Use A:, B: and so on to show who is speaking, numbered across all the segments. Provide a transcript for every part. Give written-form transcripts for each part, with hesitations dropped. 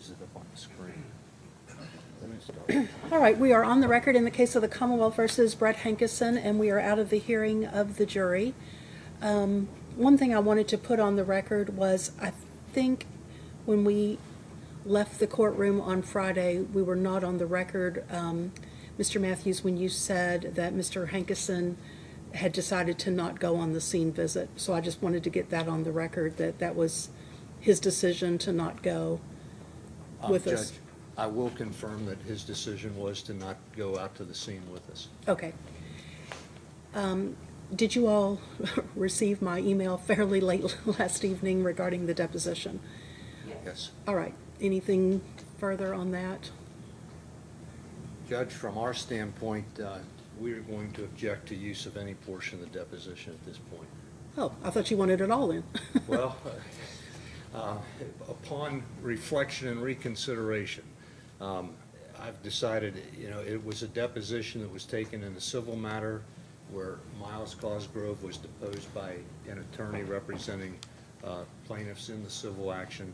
A: Is it up on the screen?
B: All right, we are on the record in the case of the Commonwealth versus Brett Hankison, and we are out of the hearing of the jury. One thing I wanted to put on the record was I think when we left the courtroom on Friday, we were not on the record, Mr. Matthews, when you said that Mr. Hankison had decided to not go on the scene visit. So I just wanted to get that on the record, that that was his decision to not go with us.
A: Judge, I will confirm that his decision was to not go out to the scene with us.
B: Okay. Did you all receive my email fairly late last evening regarding the deposition?
A: Yes.
B: All right. Anything further on that?
A: Judge, from our standpoint, we are going to object to use of any portion of the deposition at this point.
B: Oh, I thought you wanted it all in.
A: Well, upon reflection and reconsideration, I've decided, it was a deposition that was taken in a civil matter where Myles Cosgrove was deposed by an attorney representing plaintiffs in the civil action.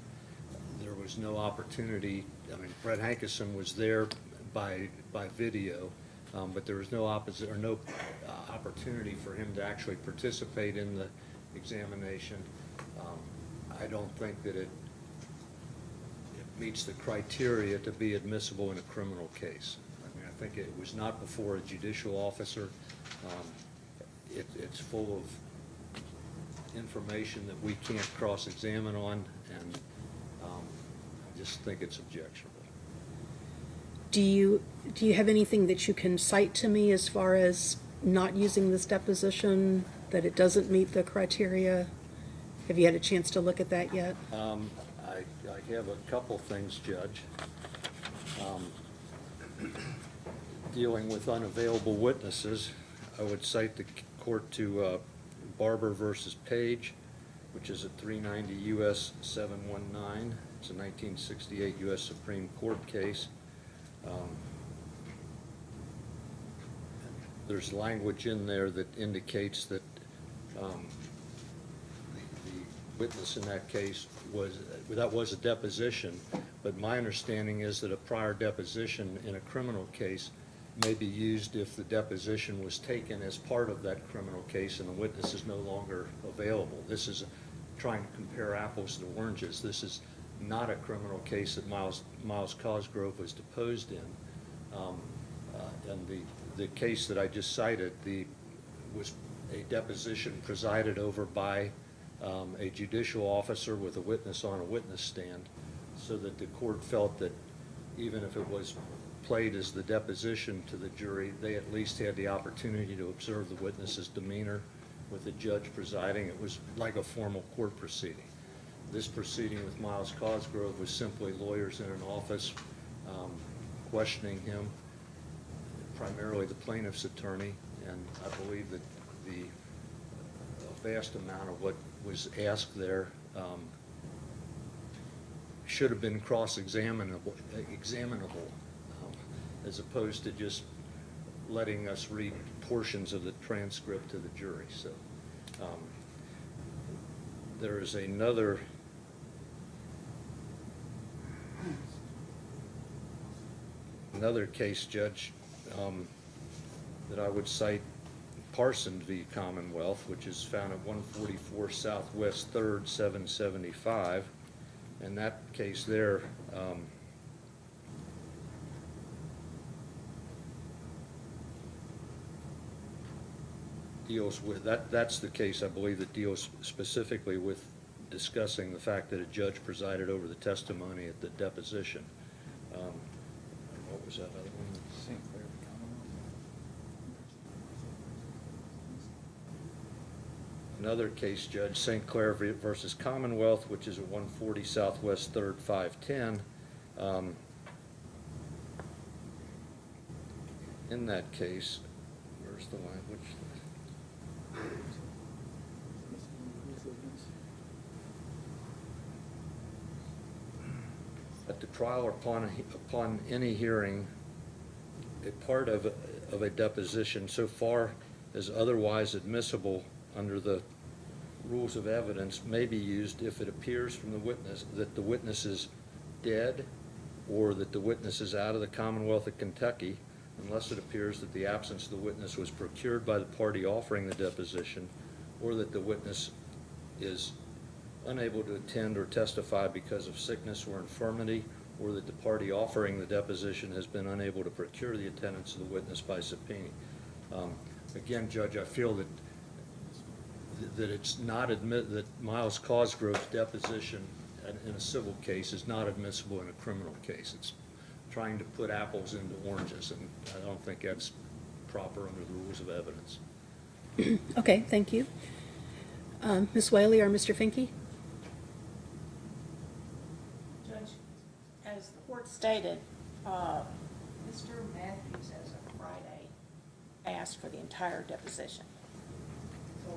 A: There was no opportunity. Brett Hankison was there by video, but there was no opportunity for him to actually participate in the examination. I don't think that it meets the criteria to be admissible in a criminal case. I think it was not before a judicial officer. It's full of information that we can't cross-examine on, and I just think it's objectionable.
B: Do you have anything that you can cite to me as far as not using this deposition, that it doesn't meet the criteria? Have you had a chance to look at that yet?
A: I have a couple things, Judge. Dealing with unavailable witnesses, I would cite the court to Barber versus Page, which is at 390 U.S. 719. It's a 1968 U.S. Supreme Court case. There's language in there that indicates that the witness in that case was a deposition, but my understanding is that a prior deposition in a criminal case may be used if the deposition was taken as part of that criminal case and the witness is no longer available. This is trying to compare apples to oranges. This is not a criminal case that Myles Cosgrove was deposed in. And the case that I just cited was a deposition presided over by a judicial officer with a witness on a witness stand, so that the court felt that even if it was played as the deposition to the jury, they at least had the opportunity to observe the witness's demeanor with the judge presiding. It was like a formal court proceeding. This proceeding with Myles Cosgrove was simply lawyers in an office questioning him, primarily the plaintiff's attorney, and I believe that the vast amount of what was asked there should have been cross-examinable, as opposed to just letting us read portions of the transcript to the jury. So there is another case, Judge, that I would cite, Parson v. Commonwealth, which is found at 144 Southwest 3rd, 775. And that case there, deals with, that's the case, I believe, that deals specifically with discussing the fact that a judge presided over the testimony at the deposition. What was that other one?
C: St. Clair v. Commonwealth.
A: Another case, Judge, St. Clair versus Commonwealth, which is at 140 Southwest 3rd, 510. In that case, where's the language? At the trial or upon any hearing, a part of a deposition so far as otherwise admissible under the rules of evidence may be used if it appears from the witness that the witness's dead or that the witness is out of the Commonwealth of Kentucky unless it appears that the absence of the witness was procured by the party offering the deposition, or that the witness is unable to attend or testify because of sickness or infirmity, or that the party offering the deposition has been unable to procure the attendance of the witness by subpoena. Again, Judge, I feel that it's not that Myles Cosgrove's deposition in a civil case is not admissible in a criminal case. It's trying to put apples into oranges, and I don't think that's proper under the rules of evidence.
B: Okay, thank you. Ms. Whaley or Mr. Finke?
D: Judge, as the court stated, Mr. Matthews, as of Friday, asked for the entire deposition. So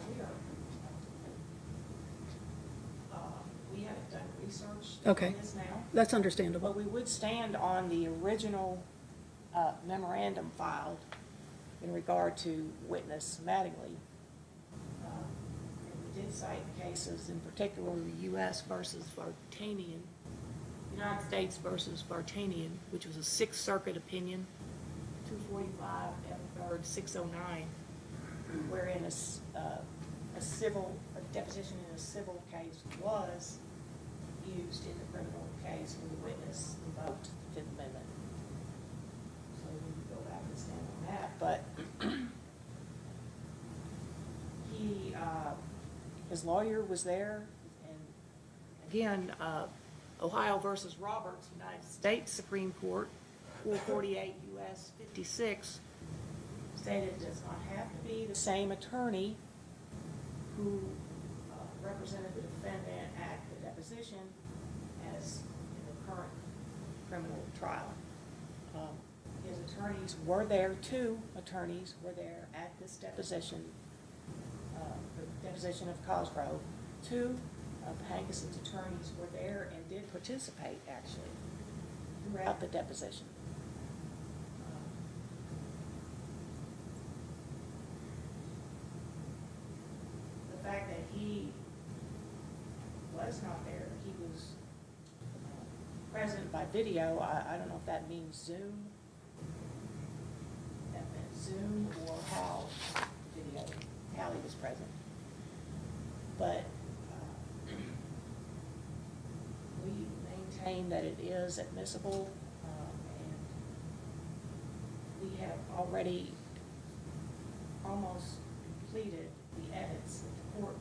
D: we haven't done research
B: Okay.
D: on this now.
B: That's
D: But
B: understandable.
D: we would stand on the original memorandum filed in regard to witness Mattingly. And we did cite cases, in particular the U.S. versus Vartanian, United States versus Vartanian, which was a Sixth Circuit opinion, 245 F3rd 609, wherein a deposition in a civil case was used in the criminal case when the witness invoked the Fifth Amendment. So we would go back and stand on that, but his lawyer was there, and again, Ohio versus Roberts, United States Supreme Court, 448 U.S. 56, stated it does not have to be the same attorney who represented the defendant at the deposition as in the current criminal trial. His attorneys were there, 2 attorneys were there at this deposition, the deposition of Cosgrove. 2 of Hankison's attorneys were there and did participate, actually, throughout the deposition. The fact that he was not there, he was present by video, I don't know if that means Zoom, that meant Zoom, or how video, how he was present. But we maintain that it is admissible, and we have already almost completed the edits that the court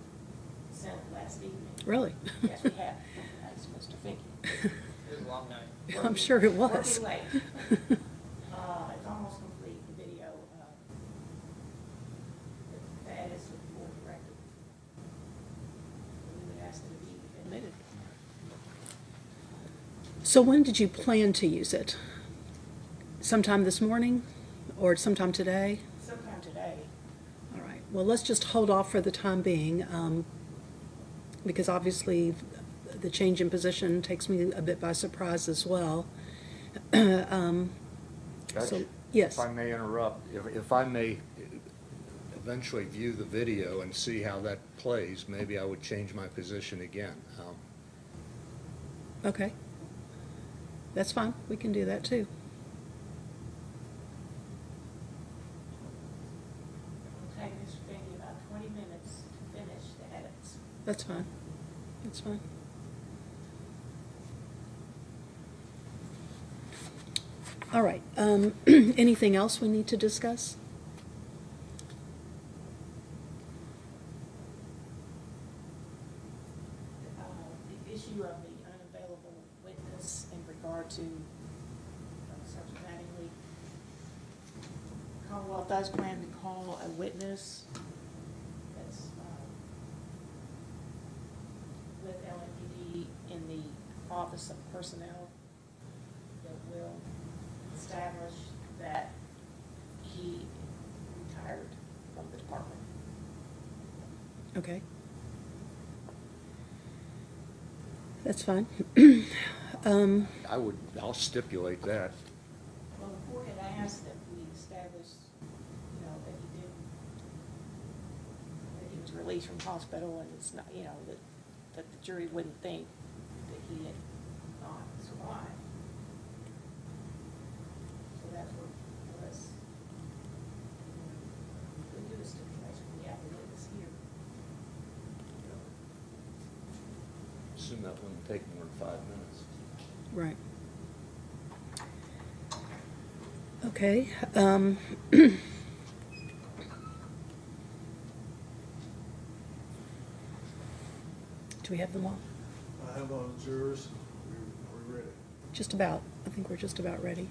D: sent last evening.
B: Really?
D: Yes, we have. That's Mr. Finke.
C: It was a long night.
B: I'm sure it was.
D: Working late. It's almost complete, the video, the edits that the board directed. We would ask that it be admitted.
B: So when did you plan to use it? Sometime this morning or sometime today?
D: Sometime today.
B: All right, well, let's just hold off for the time being, because obviously the change in position takes me a bit by surprise as well. So,
A: Judge,
B: yes.
A: If I may interrupt, if I may eventually view the video and see how that plays, maybe I would change my position again.
B: Okay. That's fine, we can do that too.
D: It'll take Mr. Finke about 20 minutes to finish the edits.
B: That's fine, that's fine. All right, anything else we need to discuss?
D: The issue of the unavailable witness in regard to Sergeant Mattingly. Commonwealth does plan to call a witness that's with LAPD in the Office of Personnel that will establish that he retired from the department.
B: Okay. That's fine.
A: I'll stipulate that.
D: Well, the court had asked that we establish, you know, that he was released from hospital, and it's not, you know, that the jury wouldn't think that he had not survived.
A: assume that wouldn't take more than 5 minutes.
B: Right. Okay. Do we have them all?
C: I have on jurors. Are we ready?
B: Just about. I think we're just about ready.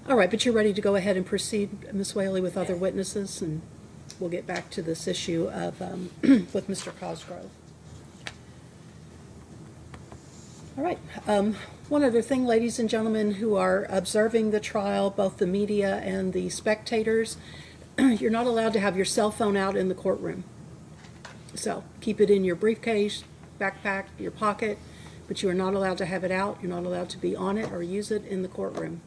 B: All right, but you're ready to go ahead and proceed, Ms. Whaley, with other witnesses, and we'll get back to this issue of with Mr. Cosgrove. All right. One other thing, ladies and gentlemen who are observing the trial, both the media and the spectators, you're not allowed to have your cell phone out in the courtroom. So keep it in your briefcase, backpack, your pocket, but you are not allowed to have it out. You're not allowed to be on it or use it in the courtroom.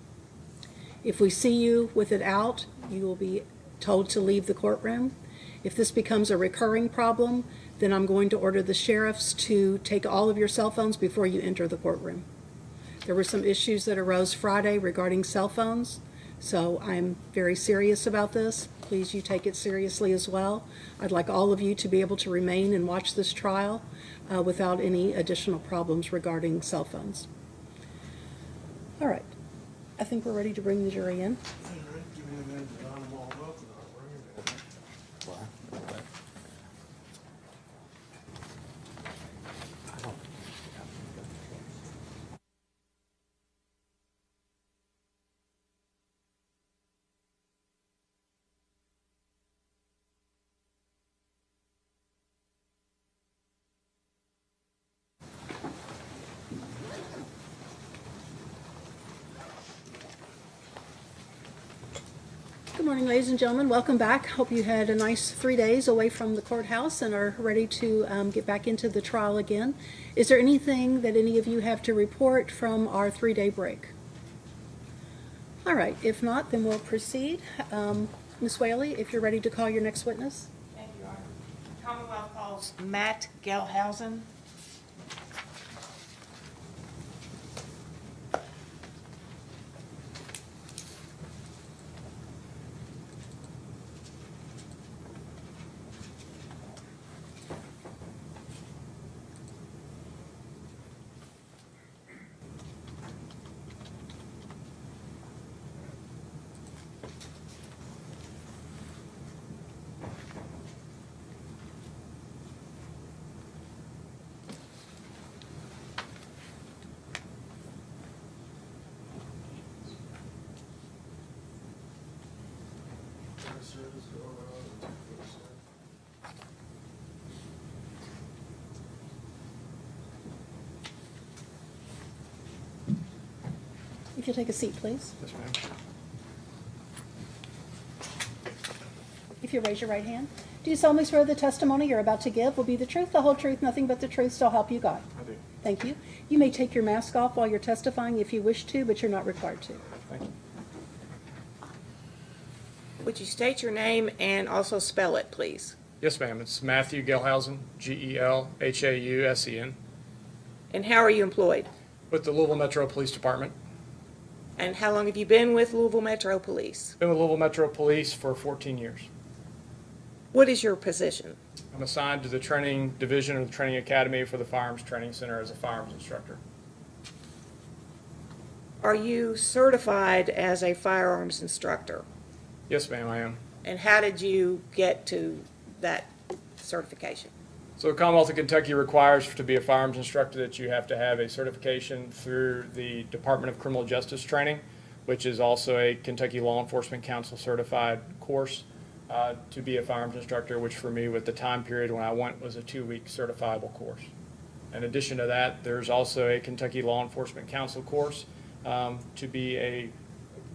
B: If we see you with it out, you will be told to leave the courtroom. If this becomes a recurring problem, then I'm going to order the sheriffs to take all of your cell phones before you enter the courtroom. There were some issues that arose Friday regarding cell phones, so I'm very serious about this. Please, you take it seriously as well. I'd like all of you to be able to remain and watch this trial without any additional problems regarding cell phones. All right. I think we're ready to bring the jury in.
C: All right, give me a minute to line them all up and I'll bring them in.
B: Good morning, ladies and gentlemen. Welcome back. Hope you had a nice 3 days away from the courthouse and are ready to get back into the trial again. Is there anything that any of you have to report from our 3-day break? All right. If not, then we'll proceed. Ms. Whaley, if you're ready to call your next witness.
D: Thank you, Your Honor. Commonwealth calls Matt Gelhausen.
B: If you'll take a seat, please.
C: Yes, ma'am.
B: If you raise your right hand. Do you solemnly swear the testimony you're about to give will be the truth, the whole truth, nothing but the truth, so help you God?
C: I do.
B: Thank you. You may take your mask off while you're testifying if you wish to, but you're not required to.
C: Thank you.
D: Would you state your name and also spell it, please?
E: Yes, ma'am. It's Matthew Gelhausen, Gelhausen,
D: And how are you employed?
E: with the Louisville Metro Police Department.
D: And how long have you been with Louisville Metro Police?
E: Been with Louisville Metro Police for 14 years.
D: What is your position?
E: I'm assigned to the training division of the training academy for the Firearms Training Center as a firearms instructor.
D: Are you certified as a firearms instructor?
E: Yes, ma'am, I am.
D: And how did you get to that certification?
E: So the Commonwealth of Kentucky requires to be a firearms instructor that you have to have a certification through the Department of Criminal Justice Training, which is also a Kentucky Law Enforcement Council certified course to be a firearms instructor, which for me with the time period when I went was a 2-week certifiable course. In addition to that, there's also a Kentucky Law Enforcement Council course to be a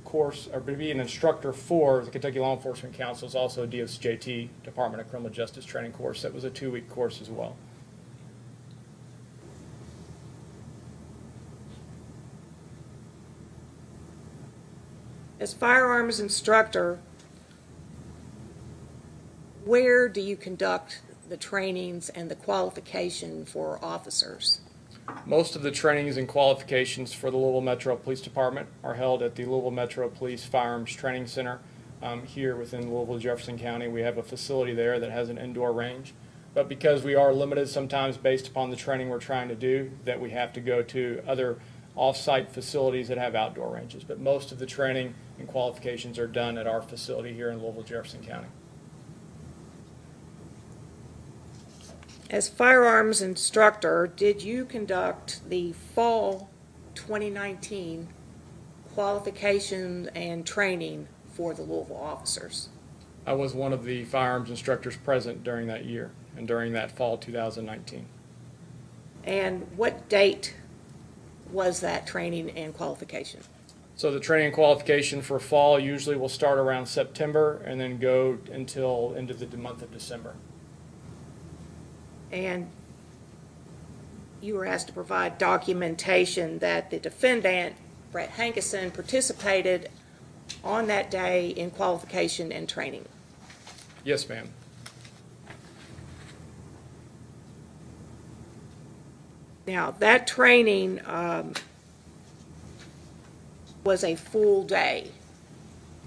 E: course or to be an instructor for the Kentucky Law Enforcement Council is also a DSJT, Department of Criminal Justice Training course. That was a 2-week course as well.
D: As firearms instructor, where do you conduct the trainings and the qualification for officers?
E: Most of the trainings and qualifications for the Louisville Metro Police Department are held at the Louisville Metro Police Firearms Training Center here within Louisville, Jefferson County. We have a facility there that has an indoor range, but because we are limited sometimes based upon the training we're trying to do, that we have to go to other off-site facilities that have outdoor ranges. But most of the training and qualifications are done at our facility here in Louisville, Jefferson County.
D: As firearms instructor, did you conduct the fall 2019 qualification and training for the Louisville officers?
E: I was one of the firearms instructors present during that year and during that fall 2019.
D: And what date was that training and qualification?
E: So the training and qualification for fall usually will start around September and then go until into the month of December.
D: And you were asked to provide documentation that the defendant, Brett Hankison, participated on that day in qualification and training.
E: Yes, ma'am.
D: Now, that training was a full day.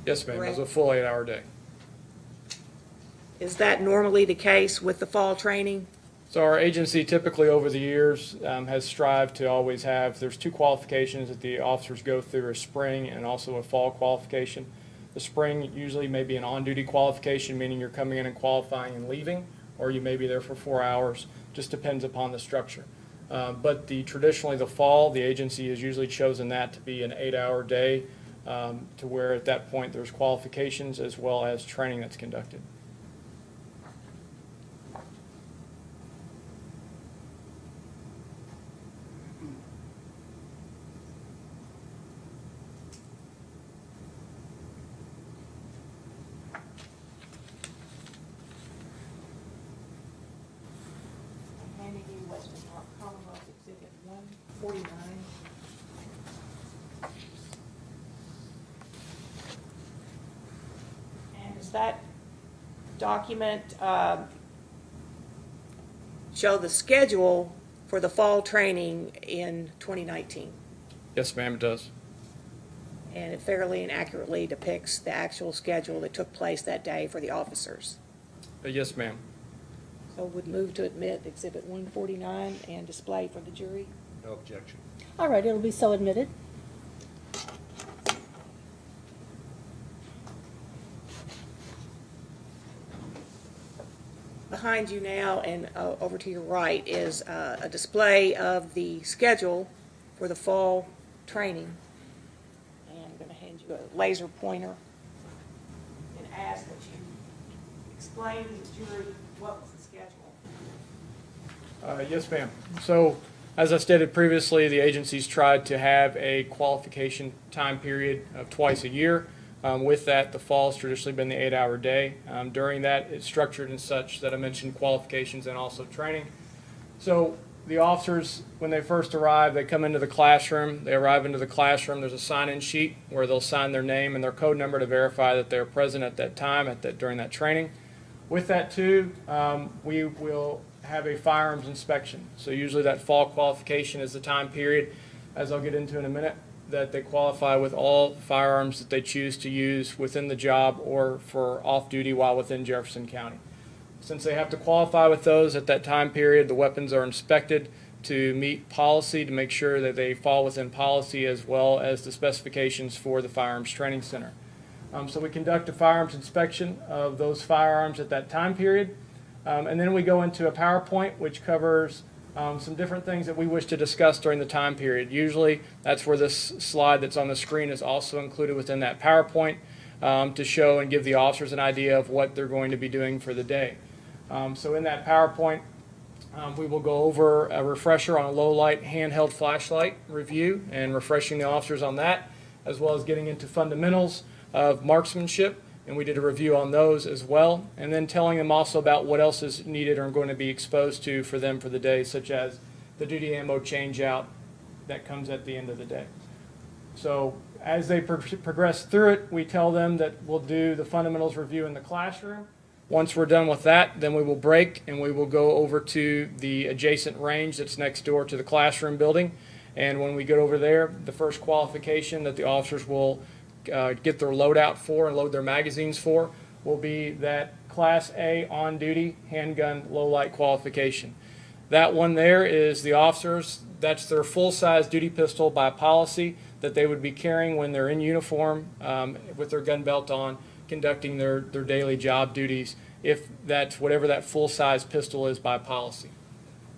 E: Yes, ma'am. It was a
D: Correct.
E: full 8-hour day.
D: Is that normally the case with the fall training?
E: So our agency typically over the years has strived to always have, there's 2 qualifications that the officers go through, a spring and also a fall qualification. The spring usually may be an on-duty qualification, meaning you're coming in and qualifying and leaving, or you may be there for 4 hours, just depends upon the structure. But traditionally the fall, the agency has usually chosen that to be an 8-hour day, to where at that point there's qualifications as well as training that's conducted.
D: Handing you Western Commonwealth Exhibit 149. And does that document show the schedule for the fall training in 2019?
E: Yes, ma'am, it does.
D: And it fairly and accurately depicts the actual schedule that took place that day for the officers.
E: Yes, ma'am.
D: So would move to admit Exhibit 149 and display for the jury.
A: No objection.
B: All right, it'll be so admitted.
D: Behind you now and over to your right is a display of the schedule for the fall training. And I'm going to hand you a laser pointer and ask that you explain to the jury what was the schedule.
E: Yes, ma'am. So, as I stated previously, the agency's tried to have a qualification time period of twice a year. With that, the fall's traditionally been the 8-hour day. During that, it's structured in such that I mentioned qualifications and also training. So the officers, when they first arrive, they come into the classroom. They arrive into the classroom. There's a sign-in sheet where they'll sign their name and their code number to verify that they're present at that time, during that training. With that, too, we will have a firearms inspection. So usually that fall qualification is the time period, as I'll get into in a minute, that they qualify with all firearms that they choose to use within the job or for off-duty while within Jefferson County. Since they have to qualify with those at that time period, the weapons are inspected to meet policy, to make sure that they fall within policy as well as the specifications for the Firearms Training Center. So we conduct a firearms inspection of those firearms at that time period. And then we go into a PowerPoint which covers some different things that we wish to discuss during the time period. Usually that's where this slide that's on the screen is also included within that PowerPoint to show and give the officers an idea of what they're going to be doing for the day. So in that PowerPoint, we will go over a refresher on a low light handheld flashlight review and refreshing the officers on that, as well as getting into fundamentals of marksmanship, and we did a review on those as well, and then telling them also about what else is needed or going to be exposed to for them for the day, such as the duty ammo change out that comes at the end of the day. So as they progress through it, we tell them that we'll do the fundamentals review in the classroom. Once we're done with that, then we will break and we will go over to the adjacent range that's next door to the classroom building. And when we get over there, the first qualification that the officers will get their loadout for and load their magazines for will be that Class A on-duty handgun low-light qualification. That one there is the officers, that's their full-size duty pistol by policy that they would be carrying when they're in uniform with their gun belt on, conducting their daily job duties, if that's whatever that full-size pistol is by policy.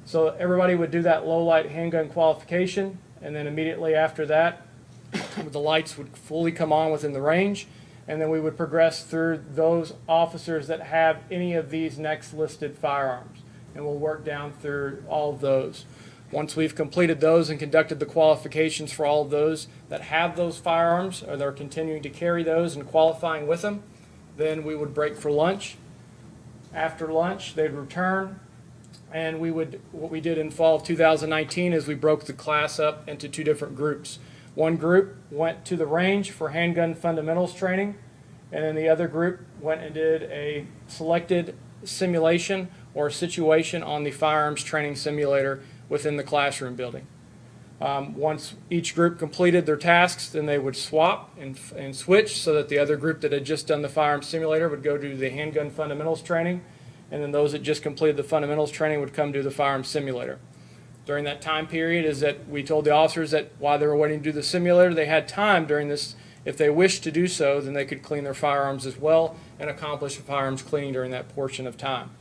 E: So everybody would do that low-light handgun qualification, and then immediately after that, the lights would fully come on within the range, and then we would progress through those officers that have any of these next listed firearms, and we'll work down through all of those. Once we've completed those and conducted the qualifications for all of those that have those firearms, or they're continuing to carry those and qualifying with them, then we would break for lunch. After lunch, they'd return, and what we did in fall of 2019 is we broke the class up into two different groups. One group went to the range for handgun fundamentals training, and then the other group went and did a selected simulation or situation on the firearms training simulator within the classroom building. Once each group completed their tasks, then they would swap and switch so that the other group that had just done the firearms simulator would go do the handgun fundamentals training, and then those that just completed the fundamentals training would come do the firearms simulator. During that time period is that we told the officers that while they were waiting to do the simulator, they had time during this, if they wished to do so, then they could clean their firearms as well and accomplish firearms cleaning during that portion of time.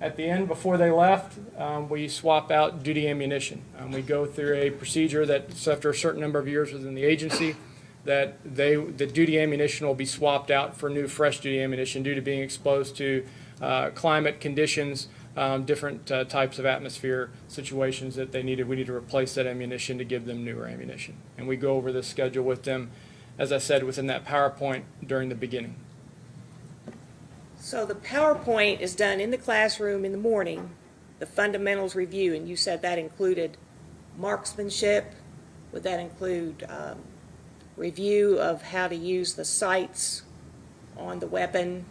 E: At the end, before they left, we swap out duty ammunition. We go through a procedure that after a certain number of years within the agency, that the duty ammunition will be swapped out for new fresh duty ammunition due to being exposed to climate conditions, different types of atmosphere situations that they needed. We need to replace that ammunition to give them newer ammunition. And we go over this schedule with them, as I said, within that PowerPoint during the beginning.
D: So the PowerPoint is done in the classroom in the morning, the fundamentals review, and you said that included marksmanship. Would that include review of how to use the sights on the weapon,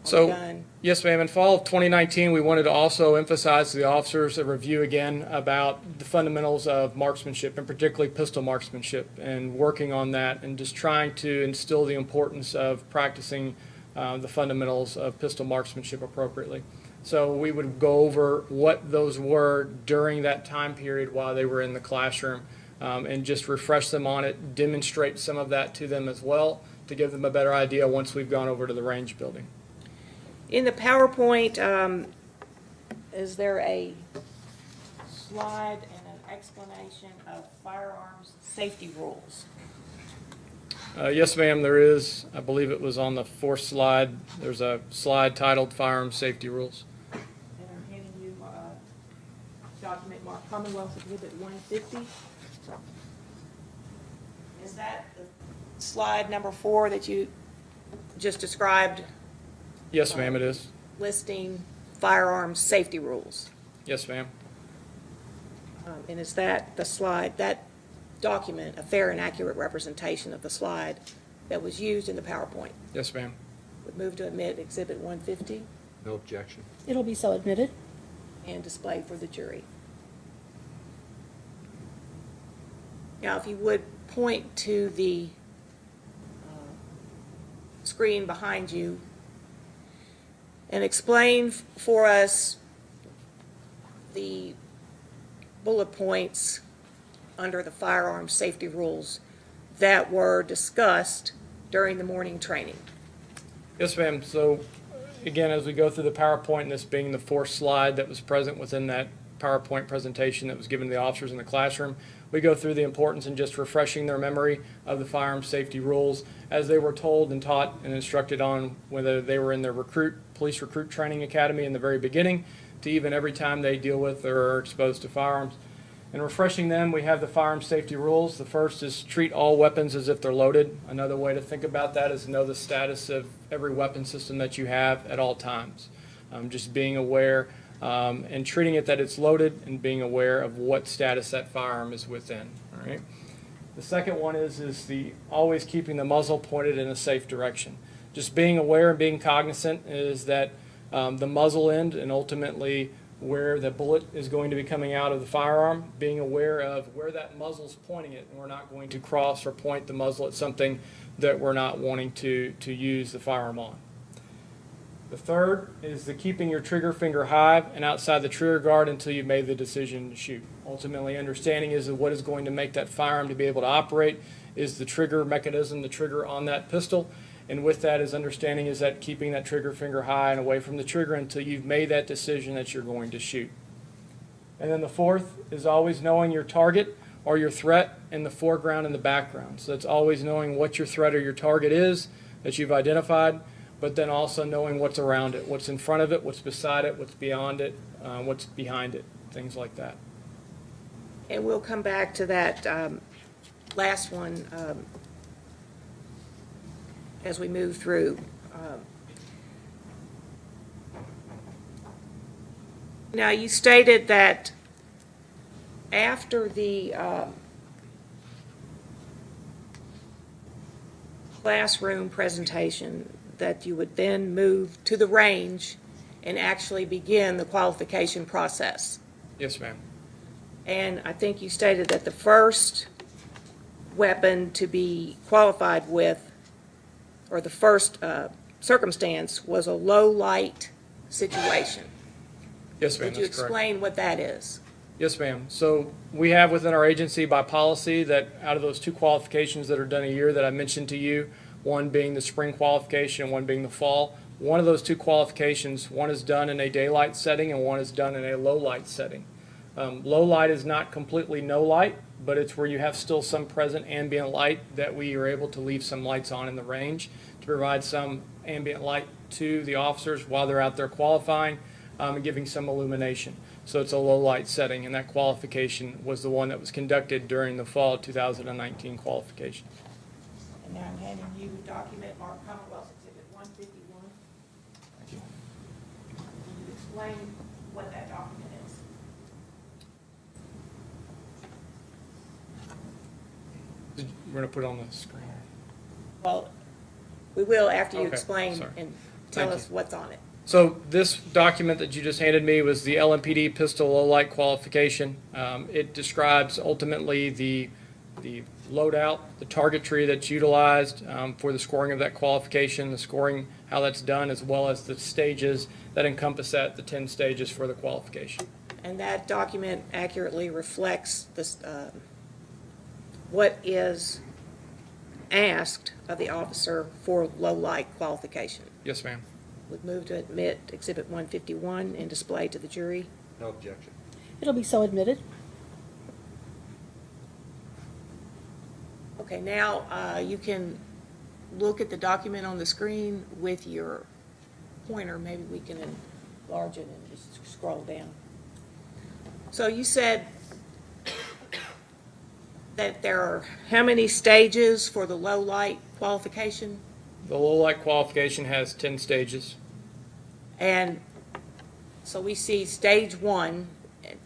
D: on the gun?
E: Yes, ma'am. In fall of 2019, we wanted to also emphasize to the officers a review again about the fundamentals of marksmanship, and particularly pistol marksmanship, and working on that and just trying to instill the importance of practicing the fundamentals of pistol marksmanship appropriately. So we would go over what those were during that time period while they were in the classroom, and just refresh them on it, demonstrate some of that to them as well to give them a better idea once we've gone over to the range building.
D: In the PowerPoint, is there a slide and an explanation of firearms safety rules?
E: Yes, ma'am, there is. I believe it was on the fourth slide. There's a slide titled Firearms Safety Rules.
D: And I'm handing you a document marked Commonwealth Exhibit 150. Is that the slide number 4 that you just described?
E: Yes, ma'am, it is.
D: Listing firearms safety rules.
E: Yes, ma'am.
D: And is that the slide, that document, a fair and accurate representation of the slide that was used in the PowerPoint?
E: Yes, ma'am.
D: Would move to admit Exhibit 150
A: No objection.
B: It'll be so admitted.
D: and display for the jury. Now, if you would point to the screen behind you and explain for us the bullet points under the firearms safety rules that were discussed during the morning training.
E: Yes, ma'am. So, again, as we go through the PowerPoint, and this being the fourth slide that was present within that PowerPoint presentation that was given to the officers in the classroom, we go through the importance and just refreshing their memory of the firearms safety rules as they were told and taught and instructed on, whether they were in their police recruit training academy in the very beginning to even every time they deal with or are exposed to firearms. And refreshing them, we have the firearms safety rules. The first is treat all weapons as if they're loaded. Another way to think about that is know the status of every weapon system that you have at all times. Just being aware and treating it that it's loaded and being aware of what status that firearm is within. All right. The second one is the always keeping the muzzle pointed in a safe direction. Just being aware and being cognizant is that the muzzle end and ultimately where the bullet is going to be coming out of the firearm, being aware of where that muzzle's pointing it, and we're not going to cross or point the muzzle at something that we're not wanting to use the firearm on. The third is the keeping your trigger finger high and outside the trigger guard until you've made the decision to shoot. Ultimately, understanding is that what is going to make that firearm to be able to operate is the trigger mechanism, the trigger on that pistol. And with that is understanding is that keeping that trigger finger high and away from the trigger until you've made that decision that you're going to shoot. And then the fourth is always knowing your target or your threat in the foreground and the background. So that's always knowing what your threat or your target is that you've identified, but then also knowing what's around it, what's in front of it, what's beside it, what's beyond it, what's behind it, things like that.
D: And we'll come back to that last one as we move through. Now, you stated that after the classroom presentation, that you would then move to the range and actually begin the qualification process.
E: Yes, ma'am.
D: And I think you stated that the first weapon to be qualified with, or the first circumstance, was a low light situation.
E: Yes, ma'am,
D: Would you
E: that's correct.
D: explain what that is?
E: Yes, ma'am. So we have within our agency by policy that out of those 2 qualifications that are done a year that I mentioned to you, one being the spring qualification and one being the fall, one of those 2 qualifications, one is done in a daylight setting and one is done in a low light setting. Low light is not completely no light, but it's where you have still some present ambient light that we are able to leave some lights on in the range to provide some ambient light to the officers while they're out there qualifying and giving some illumination. So it's a low light setting, and that qualification was the one that was conducted during the fall of 2019 qualification.
D: And now I'm handing you a document marked Commonwealth Exhibit 151.
E: Thank you.
D: Can you explain what that document is?
E: We're going to put it on the screen.
D: Well, we will after you
E: Okay,
D: explain
E: sorry.
D: and tell
E: Thank
D: us what's on it.
E: So this document that you just handed me was the LMPD pistol low light qualification. It describes ultimately the loadout, the targetry that's utilized for the scoring of that qualification, the scoring, how that's done, as well as the stages that encompass that, the 10 stages for the qualification.
D: And that document accurately reflects this, what is asked of the officer for low light qualification.
E: Yes, ma'am.
D: Would move to admit Exhibit 151 and display to the jury.
A: No objection.
B: It'll be so admitted.
D: Okay, now you can look at the document on the screen with your pointer. Maybe we can enlarge it and just scroll down. So you said that there are how many stages for the low light qualification?
E: The low light qualification has 10 stages.
D: And so we see stage 1.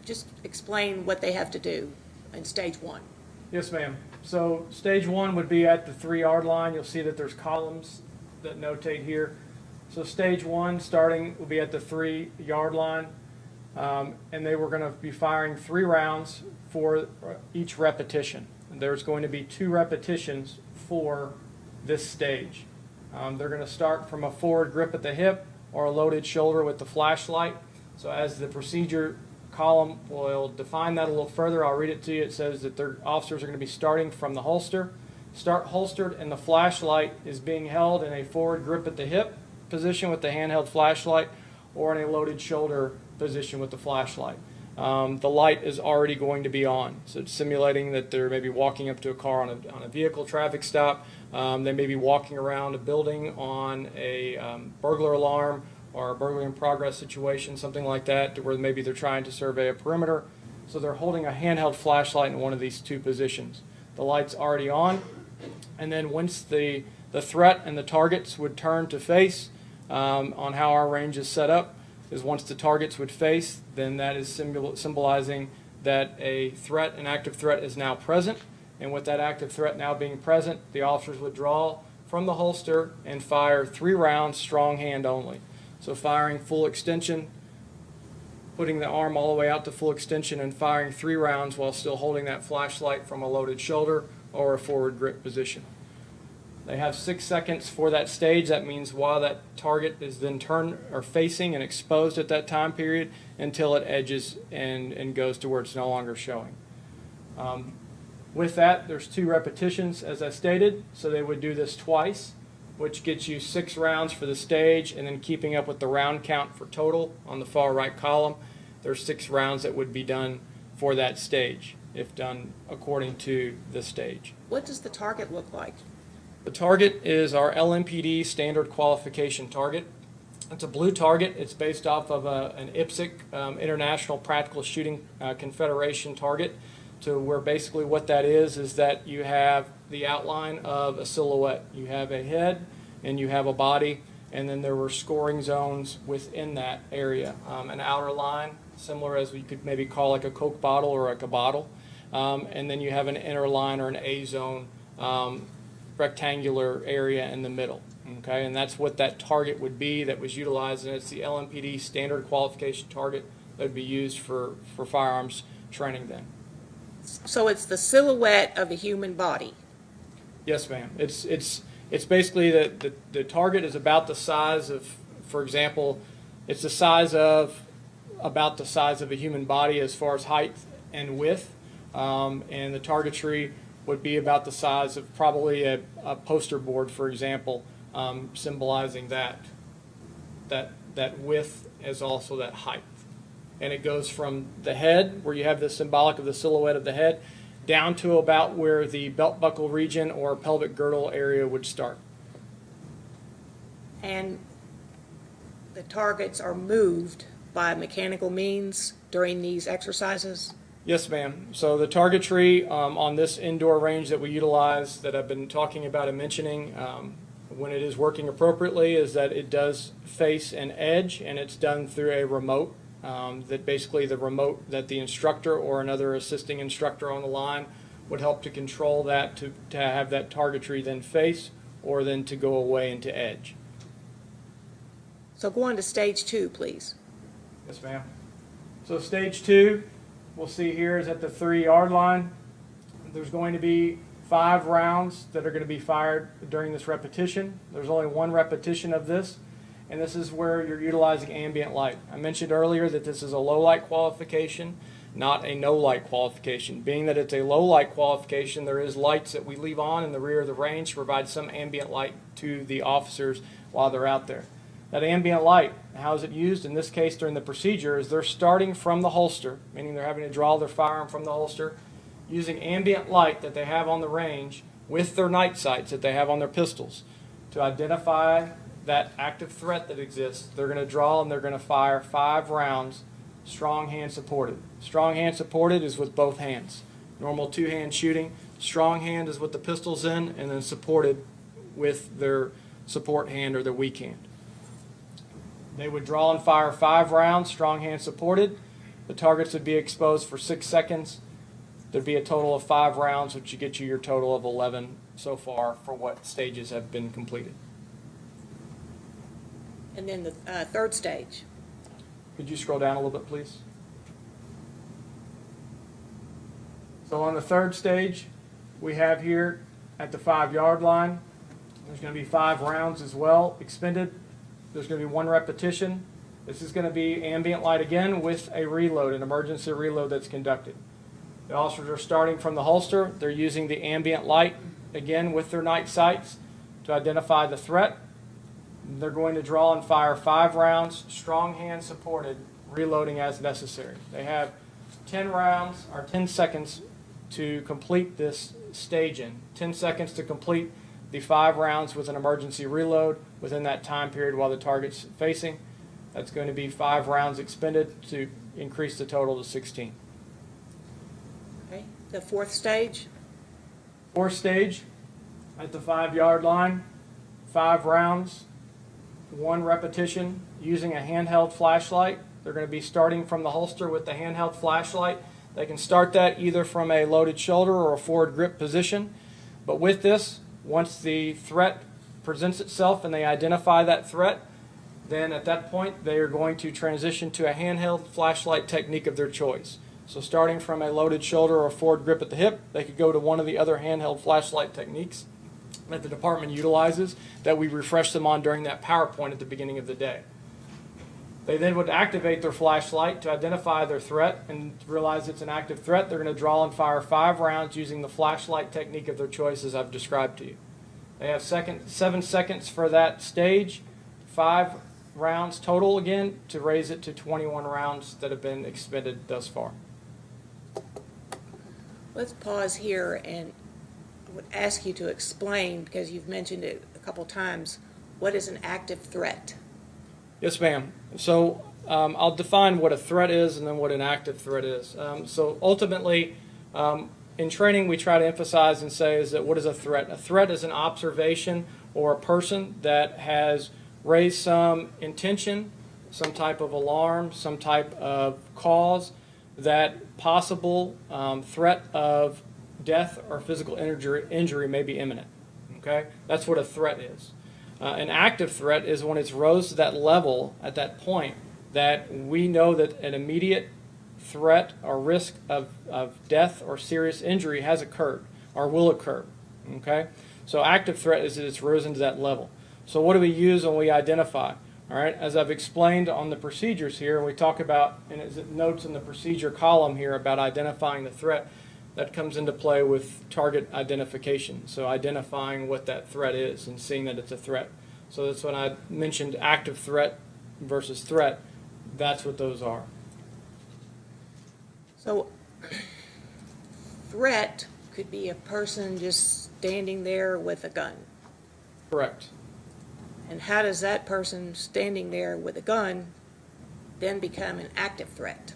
D: Just explain what they have to do in stage 1.
E: Yes, ma'am. So stage 1 would be at the 3-yard line. You'll see that there's columns that notate here. So stage 1 starting will be at the 3-yard line. And they were going to be firing 3 rounds for each repetition. And there's going to be 2 repetitions for this stage. They're going to start from a forward grip at the hip or a loaded shoulder with the flashlight. So as the procedure column will define that a little further, I'll read it to you. It says that their officers are going to be starting from the holster. Start holstered, and the flashlight is being held in a forward grip at the hip position with the handheld flashlight or in a loaded shoulder position with the flashlight. The light is already going to be on. So it's simulating that they're maybe walking up to a car on a vehicle traffic stop. They may be walking around a building on a burglar alarm or a burglary in progress situation, something like that, to where maybe they're trying to survey a perimeter. So they're holding a handheld flashlight in one of these 2 positions. The light's already on, and then once the threat and the targets would turn to face, on how our range is set up, is once the targets would face, then that is symbolizing that a threat, an active threat, is now present. And with that active threat now being present, the officers would draw from the holster and fire 3 rounds, strong hand only. So firing full extension, putting the arm all the way out to full extension and firing 3 rounds while still holding that flashlight from a loaded shoulder or a forward grip position. They have 6 seconds for that stage. That means while that target is then turned or facing and exposed at that time period until it edges and goes to where it's no longer showing. With that, there's 2 repetitions, as I stated, so they would do this twice, which gets you 6 rounds for the stage, and then keeping up with the round count for total on the far right column, there's 6 rounds that would be done for that stage, if done according to the stage.
D: What does the target look like?
E: The target is our LMPD standard qualification target. It's a blue target. It's based off of an IPSC, International Practical Shooting Confederation target, to where basically what that is that you have the outline of a silhouette. You have a head and you have a body, and then there were scoring zones within that area. An outer line, similar as we could maybe call like a Coke bottle or like a bottle, and then you have an inner line or an A zone rectangular area in the middle. Okay, and that's what that target would be that was utilized, and it's the LMPD standard qualification target that would be used for firearms training then.
D: So it's the silhouette of a human body.
E: Yes, ma'am. It's basically the target is about the size of, for example, it's the size of about the size of a human body as far as height and width, and the targetry would be about the size of probably a poster board, for example, symbolizing that width as also that height. And it goes from the head, where you have the symbolic of the silhouette of the head, down to about where the belt buckle region or pelvic girdle area would start.
D: And the targets are moved by mechanical means during these exercises?
E: Yes, ma'am. So the targetry on this indoor range that we utilize, that I've been talking about and mentioning, when it is working appropriately, is that it does face an edge, and it's done through a remote. That basically the remote that the instructor or another assisting instructor on the line would help to control that to have that targetry then face or then to go away into edge.
D: So go on to stage 2, please.
E: Yes, ma'am. So stage 2, we'll see here is at the 3-yard line. There's going to be 5 rounds that are going to be fired during this repetition. There's only 1 repetition of this. And this is where you're utilizing ambient light. I mentioned earlier that this is a low light qualification, not a no light qualification. Being that it's a low light qualification, there is lights that we leave on in the rear of the range to provide some ambient light to the officers while they're out there. That ambient light, how is it used? In this case during the procedure is they're starting from the holster, meaning they're having to draw their firearm from the holster, using ambient light that they have on the range with their night sights that they have on their pistols to identify that active threat that exists. They're going to draw and they're going to fire 5 rounds, strong hand supported. Strong hand supported is with both hands. Normal 2-hand shooting. Strong hand is with the pistols in, and then supported with their support hand or their weak hand. They would draw and fire 5 rounds, strong hand supported. The targets would be exposed for 6 seconds. There'd be a total of 5 rounds, which would get you your total of 11 so far for what stages have been completed.
D: And then the 3rd stage.
E: Could you scroll down a little bit, please? So on the 3rd stage, we have here at the 5-yard line, there's going to be 5 rounds as well expended. There's going to be 1 repetition. This is going to be ambient light again with a reload, an emergency reload that's conducted. The officers are starting from the holster. They're using the ambient light again with their night sights to identify the threat. They're going to draw and fire 5 rounds, strong hand supported, reloading as necessary. They have 10 rounds or 10 seconds to complete this staging. 10 seconds to complete the 5 rounds with an emergency reload within that time period while the target's facing. That's going to be 5 rounds expended to increase the total to 16.
D: Okay. The 4th stage.
E: 4th stage at the 5-yard line, 5 rounds, 1 repetition using a handheld flashlight. They're going to be starting from the holster with the handheld flashlight. They can start that either from a loaded shoulder or a forward grip position. But with this, once the threat presents itself and they identify that threat, then at that point they are going to transition to a handheld flashlight technique of their choice. So starting from a loaded shoulder or a forward grip at the hip, they could go to one of the other handheld flashlight techniques. that the department utilizes that we refresh them on during that PowerPoint at the beginning of the day. They then would activate their flashlight to identify their threat and realize it's an active threat. They're going to draw and fire 5 rounds using the flashlight technique of their choice as I've described to you. They have 7 seconds for that stage, 5 rounds total again to raise it to 21 rounds that have been expended thus far.
D: Let's pause here, and I would ask you to explain, because you've mentioned it a couple times, what is an active threat?
E: Yes, ma'am. So I'll define what a threat is and then what an active threat is. So ultimately, in training, we try to emphasize and say is that what is a threat? A threat is an observation or a person that has raised some intention, some type of alarm, some type of cause that possible threat of death or physical injury may be imminent. Okay? That's what a threat is. An active threat is when it's rose to that level at that point that we know that an immediate threat or risk of death or serious injury has occurred or will occur. Okay? So active threat is that it's risen to that level. So what do we use when we identify? All right, as I've explained on the procedures here, and we talk about, and it notes in the procedure column here about identifying the threat, that comes into play with target identification. So identifying what that threat is and seeing that it's a threat. So that's when I mentioned active threat versus threat. That's what those are.
D: So, threat could be a person just standing there with a gun.
E: Correct.
D: And how does that person standing there with a gun then become an active threat?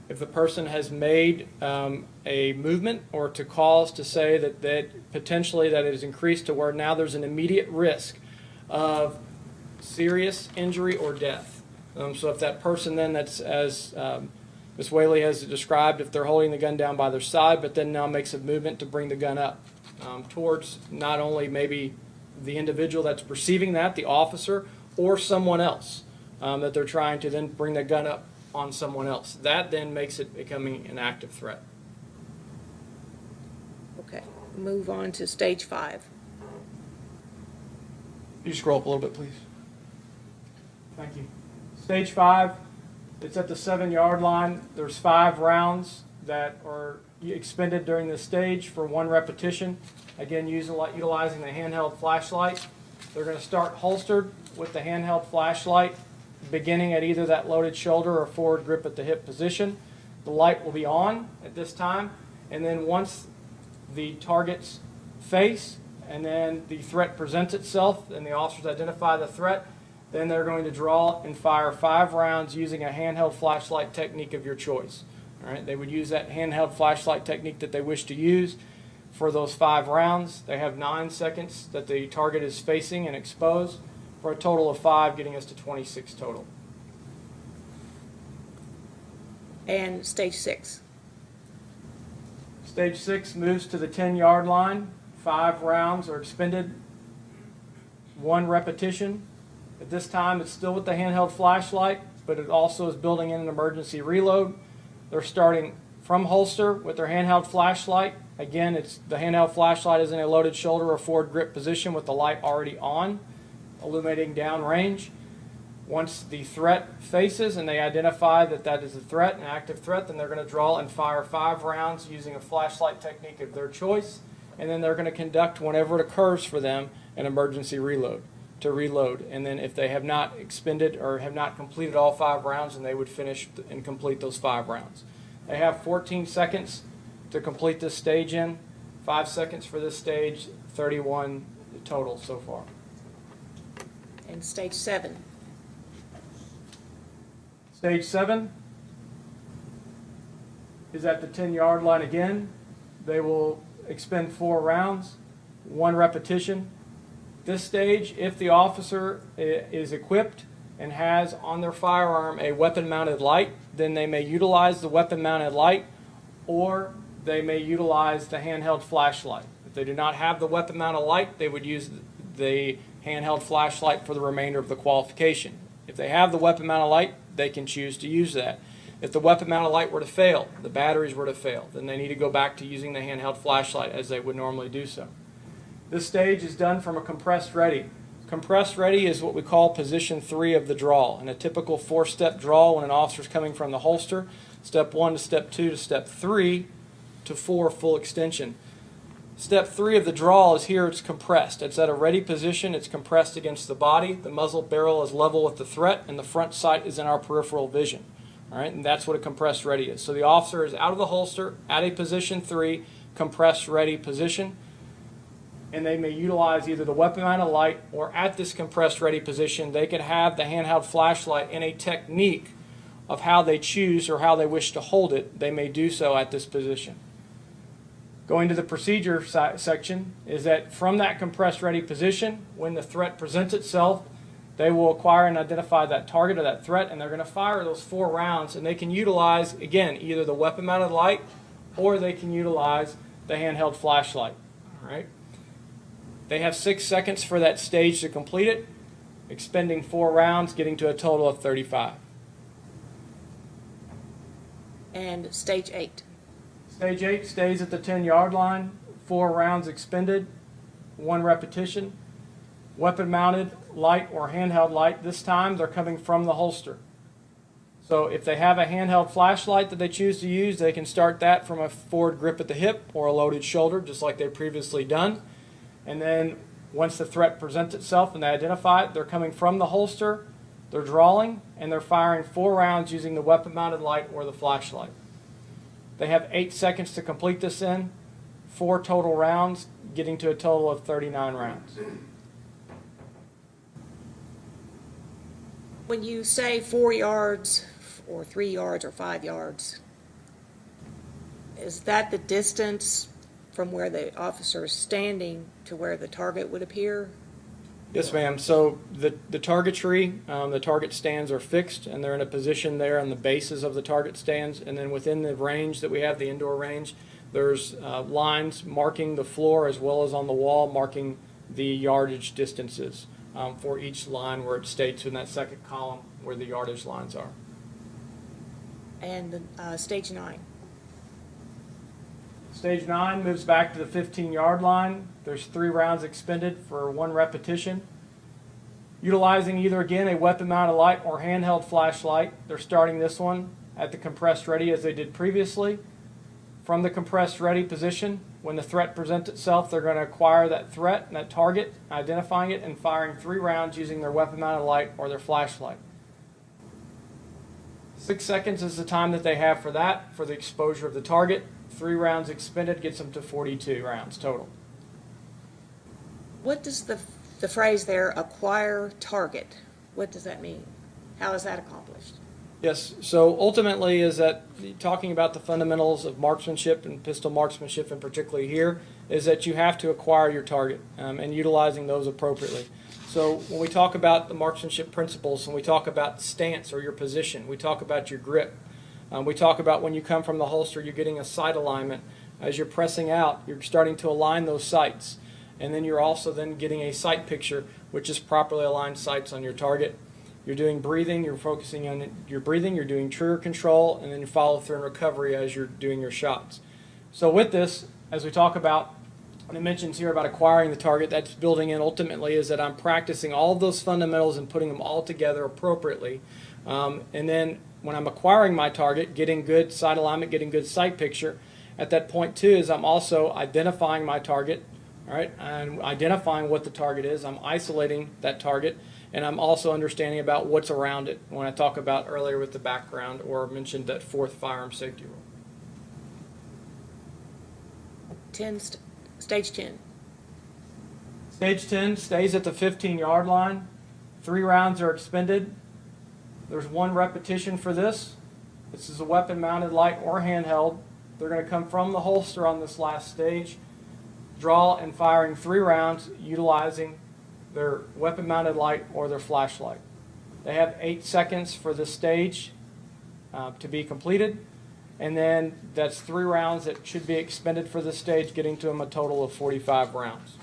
E: If the person has made a movement or to cause to say that potentially that it is increased to where now there's an immediate risk of serious injury or death. So if that person then that's as Ms. Whaley has described, if they're holding the gun down by their side but then now makes a movement to bring the gun up towards not only maybe the individual that's perceiving that, the officer, or someone else that they're trying to then bring the gun up on someone else. That then makes it becoming an active threat.
D: Okay, move on to stage 5.
E: You scroll up a little bit, please. Thank you. Stage 5, it's at the 7-yard line. There's 5 rounds that are expended during this stage for 1 repetition. Again, utilizing the handheld flashlight. They're going to start holstered with the handheld flashlight, beginning at either that loaded shoulder or forward grip at the hip position. The light will be on at this time, and then once the target's face and then the threat presents itself and the officers identify the threat, then they're going to draw and fire 5 rounds using a handheld flashlight technique of your choice. All right, they would use that handheld flashlight technique that they wish to use for those 5 rounds. They have 9 seconds that the target is facing and exposed, for a total of 5, getting us to 26 total.
D: And stage 6.
E: Stage 6 moves to the 10-yard line. 5 rounds are expended, 1 repetition. At this time, it's still with the handheld flashlight, but it also is building in an emergency reload. They're starting from holster with their handheld flashlight. Again, it's the handheld flashlight is in a loaded shoulder or forward grip position with the light already on, illuminating downrange. Once the threat faces and they identify that that is a threat, an active threat, then they're going to draw and fire 5 rounds using a flashlight technique of their choice, and then they're going to conduct, whenever it occurs for them, an emergency reload to reload. And then if they have not expended or have not completed all 5 rounds, then they would finish and complete those 5 rounds. They have 14 seconds to complete this stage in, 5 seconds for this stage, 31 total so far.
D: And stage 7.
E: Stage 7 is at the 10-yard line again. They will expend 4 rounds, 1 repetition. This stage, if the officer is equipped and has on their firearm a weapon-mounted light, then they may utilize the weapon-mounted light, or they may utilize the handheld flashlight. If they do not have the weapon-mounted light, they would use the handheld flashlight for the remainder of the qualification. If they have the weapon-mounted light, they can choose to use that. If the weapon-mounted light were to fail, the batteries were to fail, then they need to go back to using the handheld flashlight as they would normally do so. This stage is done from a compressed ready. Compressed ready is what we call position 3 of the draw. In a typical 4-step draw, when an officer is coming from the holster, step 1 to step 2 to step 3 to 4 full extension. Step 3 of the draw is here, it's compressed. It's at a ready position, it's compressed against the body, the muzzle barrel is level with the threat, and the front sight is in our peripheral vision. All right, and that's what a compressed ready is. So the officer is out of the holster, at a position 3, compressed ready position, and they may utilize either the weapon mounted light, or at this compressed ready position, they can have the handheld flashlight in a technique of how they choose or how they wish to hold it. They may do so at this position. Going to the procedure section is that from that compressed ready position, when the threat presents itself, they will acquire and identify that target or that threat, and they're going to fire those 4 rounds, and they can utilize, again, either the weapon mounted light or they can utilize the handheld flashlight. All right. They have 6 seconds for that stage to complete it, expending 4 rounds, getting to a total of 35.
D: And stage 8.
E: Stage 8 stays at the 10-yard line, 4 rounds expended, 1 repetition. Weapon mounted light or handheld light, this time they're coming from the holster. So if they have a handheld flashlight that they choose to use, they can start that from a forward grip at the hip or a loaded shoulder, just like they've previously done. And then once the threat presents itself and they identify it, they're coming from the holster, they're drawing, and they're firing 4 rounds using the weapon mounted light or the flashlight. They have 8 seconds to complete this in, 4 total rounds, getting to a total of 39 rounds.
D: When you say 4 yards or 3 yards or 5 yards, is that the distance from where the officer is standing to where the target would appear?
E: Yes, ma'am. So the targetry, the target stands are fixed, and they're in a position there on the bases of the target stands. And then within the range that we have, the indoor range, there's lines marking the floor as well as on the wall marking the yardage distances for each line, where it states in that second column where the yardage lines are.
D: And stage 9.
E: Stage 9 moves back to the 15-yard line. There's 3 rounds expended for 1 repetition. Utilizing either, again, a weapon-mounted light or handheld flashlight, they're starting this one at the compressed ready as they did previously. From the compressed ready position, when the threat presents itself, they're going to acquire that threat and that target, identifying it, and firing 3 rounds using their weapon-mounted light or their flashlight. 6 seconds is the time that they have for that, for the exposure of the target. 3 rounds expended gets them to 42 rounds total.
D: What does the phrase there, acquire target, what does that mean? How is that accomplished?
E: Yes, so ultimately is that talking about the fundamentals of marksmanship and pistol marksmanship, and particularly here, is that you have to acquire your target and utilizing those appropriately. So when we talk about the marksmanship principles, when we talk about stance or your position, we talk about your grip. We talk about when you come from the holster, you're getting a sight alignment. As you're pressing out, you're starting to align those sights. And then you're also then getting a sight picture, which is properly aligned sights on your target. You're doing breathing, you're focusing on your breathing, you're doing trigger control, and then you follow through and recovery as you're doing your shots. So with this, as we talk about, and it mentions here about acquiring the target, that's building in ultimately is that I'm practicing all of those fundamentals and putting them all together appropriately. And then when I'm acquiring my target, getting good sight alignment, getting good sight picture, at that point too is I'm also identifying my target, all right, and identifying what the target is. I'm isolating that target, and I'm also understanding about what's around it when I talk about earlier with the background or mentioned that 4th firearm safety rule.
D: Stage 10.
E: Stage 10 stays at the 15-yard line. 3 rounds are expended. There's 1 repetition for this. This is a weapon-mounted light or handheld. They're going to come from the holster on this last stage, draw and firing 3 rounds utilizing their weapon-mounted light or their flashlight. They have 8 seconds for this stage to be completed, and then that's 3 rounds that should be expended for this stage, getting to them a total of 45 rounds.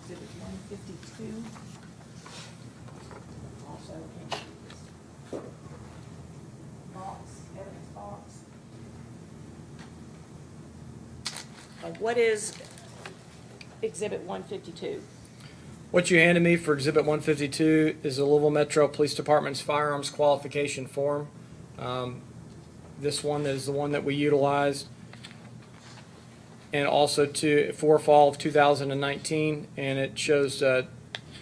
D: Exhibit 152. Also in this box, evidence box. What is Exhibit 152?
E: What you handed me for Exhibit 152 is the Louisville Metro Police Department's firearms qualification form. This one is the one that we utilized, and also for fall of 2019, and it shows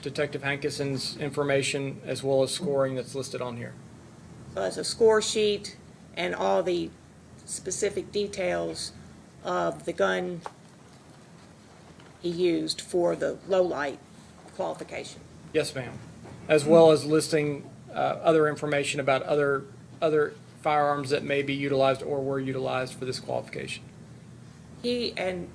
E: Detective Hankison's information as well as scoring that's listed on here.
D: So it's a score sheet and all the specific details of the gun he used for the low light qualification.
E: Yes, ma'am. As well as listing other information about other firearms that may be utilized or were utilized for this qualification.
D: And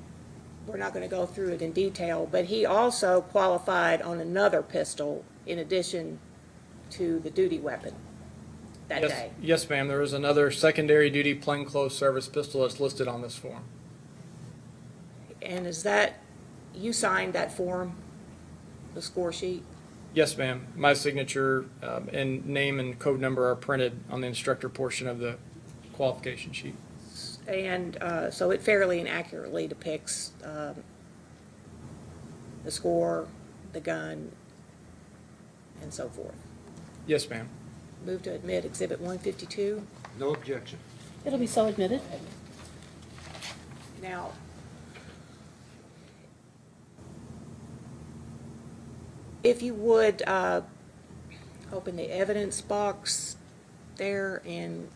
D: we're not going to go through it in detail, but he also qualified on another pistol in addition to the duty weapon that
E: Yes,
D: day.
E: yes, ma'am. There is another secondary duty plainclothes service pistol that's listed on this form.
D: And is that, you signed that form, the score sheet?
E: Yes, ma'am. My signature and name and code number are printed on the instructor portion of the qualification sheet.
D: And so it fairly and accurately depicts the score, the gun, and so forth.
E: Yes, ma'am.
D: Move to admit Exhibit 152.
A: No objection.
B: It'll be so admitted.
D: Now, if you would open the evidence box there and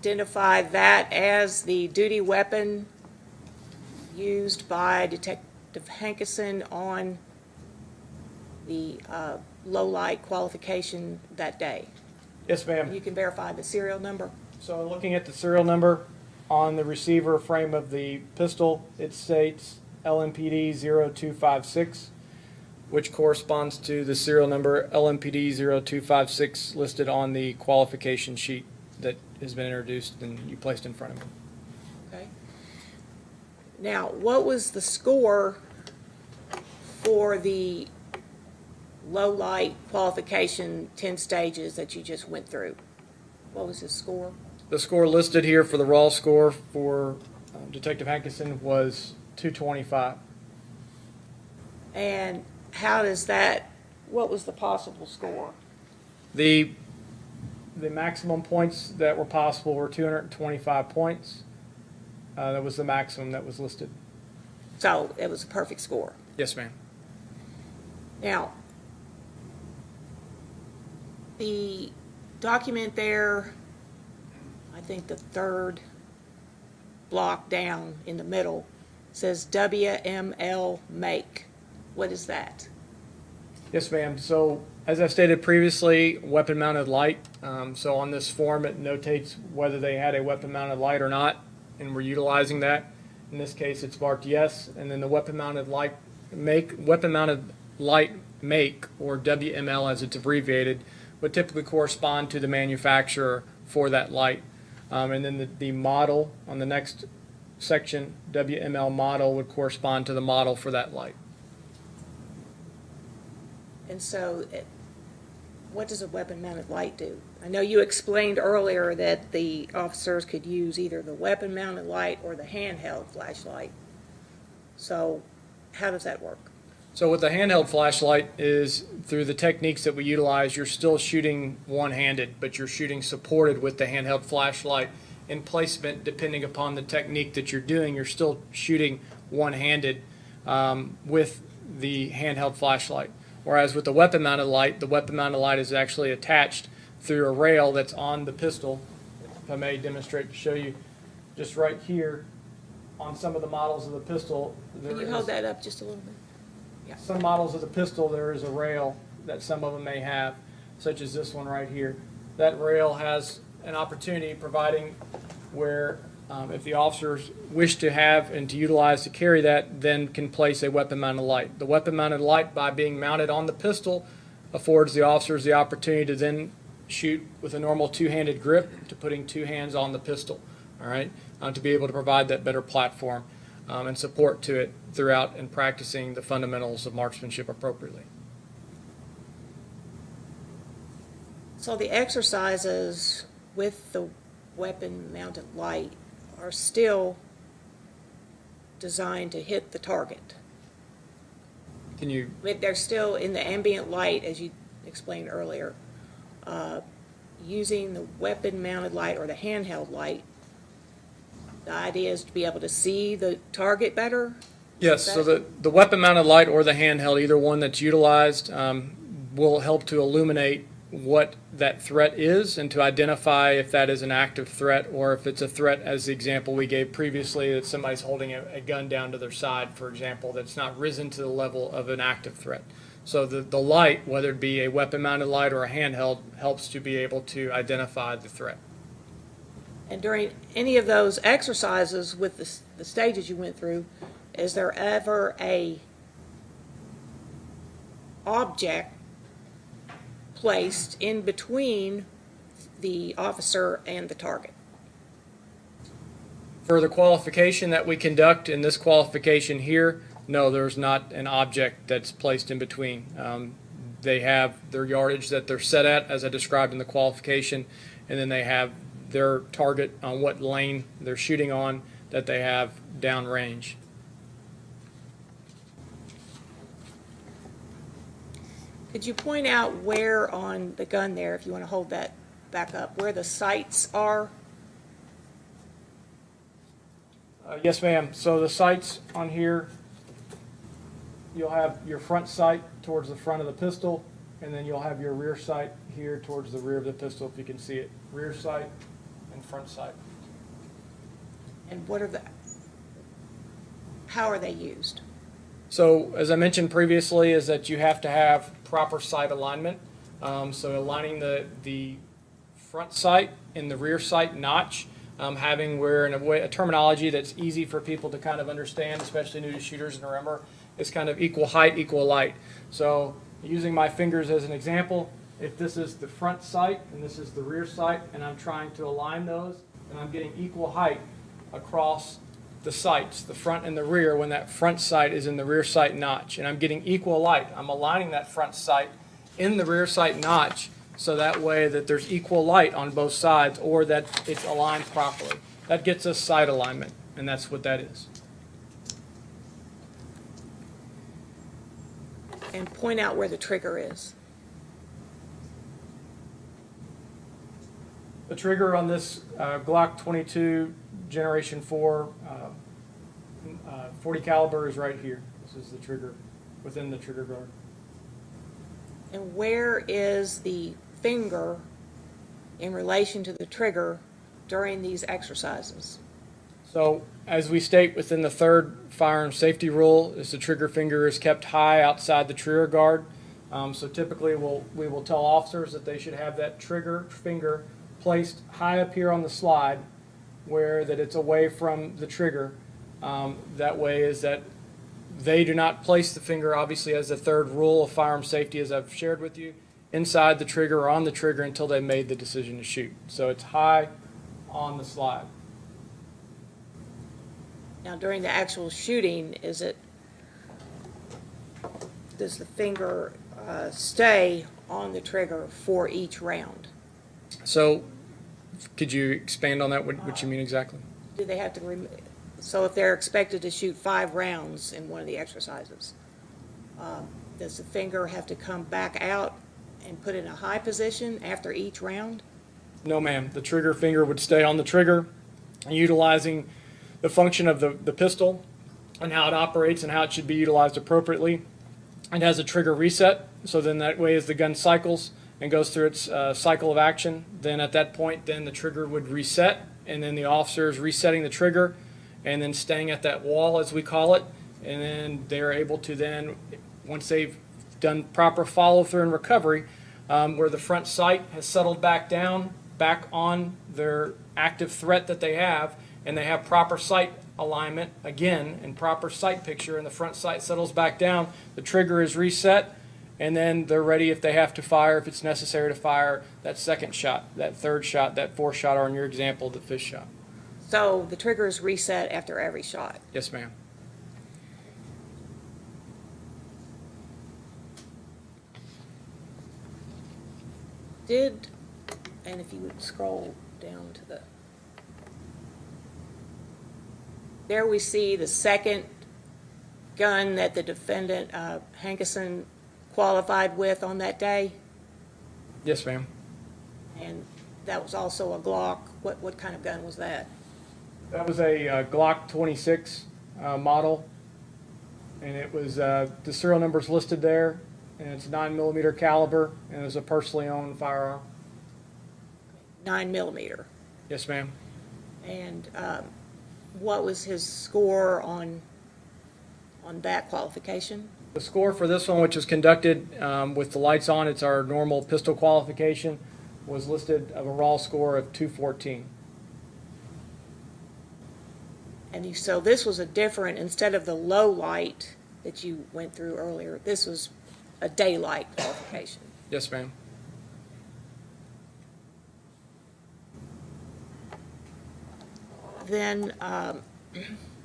D: identify that as the duty weapon used by Detective Hankison on the low light qualification that day.
E: Yes, ma'am.
D: You can verify the serial number.
E: So looking at the serial number on the receiver frame of the pistol, it states LMPD 0256, which corresponds to the serial number LMPD 0256 listed on the qualification sheet that has been introduced and you placed in front of me.
D: Okay. Now, what was the score for the low light qualification 10 stages that you just went through? What was his score?
E: The score listed here for the raw score for Detective Hankison was 225.
D: And how does that, what was the possible score?
E: The maximum points that were possible were 225 points. That was the maximum that was listed.
D: So it was a perfect score.
E: Yes, ma'am.
D: Now, the document there, I think the third block down in the middle, says WML make. What is that?
E: Yes, ma'am. So as I stated previously, weapon-mounted light. So on this form, it notates whether they had a weapon-mounted light or not, and we're utilizing that. In this case, it's marked yes, and then the weapon-mounted light make, or WML as it's abbreviated, would typically correspond to the manufacturer for that light. And then the model on the next section, WML model, would correspond to the model for that light.
D: And so what does a weapon-mounted light do? I know you explained earlier that the officers could use either the weapon-mounted light or the handheld flashlight. So how does that work?
E: So with the handheld flashlight is through the techniques that we utilize, you're still shooting one-handed, but you're shooting supported with the handheld flashlight. In placement, depending upon the technique that you're doing, you're still shooting one-handed with the handheld flashlight. Whereas with the weapon-mounted light is actually attached through a rail that's on the pistol. If I may demonstrate to show you, just right here on some of the models of the pistol.
D: Can you hold that up just a little bit? Yeah.
E: Some models of the pistol, there is a rail that some of them may have, such as this one right here. That rail has an opportunity providing where if the officers wish to have and to utilize to carry that, then can place a weapon-mounted light. The weapon-mounted light, by being mounted on the pistol, affords the officers the opportunity to then shoot with a normal two-handed grip to putting two hands on the pistol. all right, to be able to provide that better platform and support to it throughout and practicing the fundamentals of marksmanship appropriately.
D: So the exercises with the weapon-mounted light are still designed to hit the target.
E: Can you,
D: They're still in the ambient light, as you explained earlier. Using the weapon-mounted light or the handheld light, the idea is to be able to see the target better?
E: yes, so the weapon-mounted light or the handheld, either one that's utilized, will help to illuminate what that threat is and to identify if that is an active threat or if it's a threat, as the example we gave previously, that somebody's holding a gun down to their side, for example, that's not risen to the level of an active threat. So the light, whether it be a weapon-mounted light or a handheld, helps to be able to identify the threat.
D: And during any of those exercises with the stages you went through, is there ever a object placed in between the officer and the target?
E: For the qualification that we conduct in this qualification here, no, there's not an object that's placed in between. They have their yardage that they're set at, as I described in the qualification, and then they have their target on what lane they're shooting on that they have downrange.
D: Could you point out where on the gun there, if you want to hold that back up, where the sights are?
E: Yes, ma'am. So the sights on here, you'll have your front sight towards the front of the pistol, and then you'll have your rear sight here towards the rear of the pistol, if you can see it. Rear sight and front sight.
D: And what are how are they used?
E: So as I mentioned previously, is that you have to have proper sight alignment. So aligning the front sight and the rear sight notch, having where in a terminology that's easy for people to kind of understand, especially new to shooters and remember, is kind of equal height, equal light. So using my fingers as an example, if this is the front sight and this is the rear sight, and I'm trying to align those, and I'm getting equal height across the sights, the front and the rear, when that front sight is in the rear sight notch, and I'm getting equal light. I'm aligning that front sight in the rear sight notch, so that way that there's equal light on both sides, or that it's aligned properly. That gets us sight alignment, and that's what that is.
D: And point out where the trigger is.
E: The trigger on this Glock 22 Generation 4 .40 caliber is right here. This is the trigger within the trigger guard.
D: And where is the finger in relation to the trigger during these exercises?
E: So as we state within the third firearm safety rule, is the trigger finger is kept high outside the trigger guard. So typically we will tell officers that they should have that trigger finger placed high up here on the slide, where that it's away from the trigger. That way is that they do not place the finger, obviously as the third rule of firearm safety, as I've shared with you, inside the trigger or on the trigger until they made the decision to shoot. So it's high on the slide.
D: Now, during the actual shooting, does the finger stay on the trigger for each round?
E: So could you expand on that, what you mean exactly?
D: Do they have to so if they're expected to shoot 5 rounds in one of the exercises, does the finger have to come back out and put in a high position after each round?
E: No, ma'am. The trigger finger would stay on the trigger, utilizing the function of the pistol and how it operates and how it should be utilized appropriately. It has a trigger reset, so then that way as the gun cycles and goes through its cycle of action, then at that point then the trigger would reset, and then the officer is resetting the trigger and then staying at that wall, as we call it, and then they're able to then, once they've done proper follow-through and recovery, where the front sight has settled back down, back on their active threat that they have, and they have proper sight alignment again and proper sight picture, and the front sight settles back down, the trigger is reset, and then they're ready if they have to fire, if it's necessary to fire that second shot, that third shot, that fourth shot, or in your example, the fifth shot.
D: So the trigger is reset after every shot.
E: Yes, ma'am.
D: And if you would scroll down to there we see the second gun that the defendant, Hankison, qualified with on that day,
E: Yes, ma'am.
D: and that was also a Glock. What kind of gun was that?
E: That was a Glock 26 model, and it was the serial number's listed there, and it's 9mm caliber, and it was a personally owned firearm.
D: 9mm.
E: Yes, ma'am.
D: And what was his score on that qualification?
E: The score for this one, which was conducted with the lights on, it's our normal pistol qualification, was listed of a raw score of 214.
D: And so this was a different, instead of the low light that you went through earlier, this was a daylight qualification.
E: Yes, ma'am.
D: Then,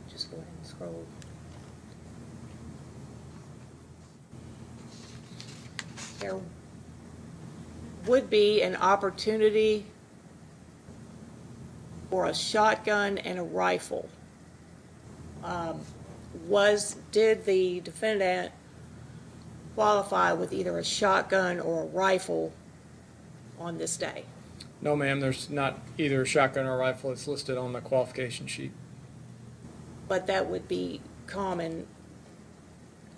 D: just go ahead and scroll. There would be an opportunity for a shotgun and a rifle. Did the defendant qualify with either a shotgun or a rifle on this day?
E: No, ma'am, there's not either a shotgun or a rifle. It's listed on the qualification sheet.
D: But that would be common.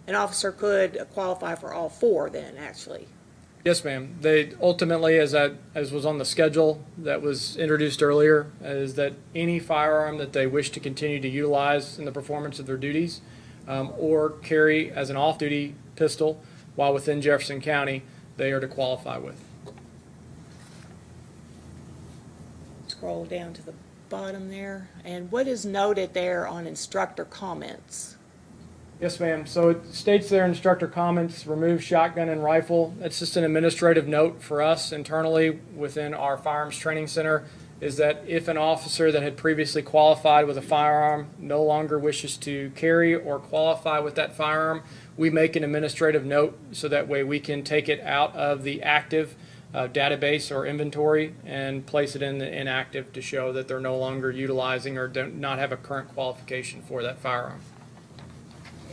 D: An officer could qualify for all four then, actually.
E: Yes, ma'am. They ultimately, as was on the schedule that was introduced earlier, is that any firearm that they wish to continue to utilize in the performance of their duties or carry as an off-duty pistol while within Jefferson County, they are to qualify with.
D: Scroll down to the bottom there. And what is noted there on instructor comments?
E: Yes, ma'am. So it states there, instructor comments, remove shotgun and rifle. That's just an administrative note for us internally within our firearms training center, is that if an officer that had previously qualified with a firearm no longer wishes to carry or qualify with that firearm, we make an administrative note so that way we can take it out of the active database or inventory and place it in the inactive to show that they're no longer utilizing or do not have a current qualification for that firearm.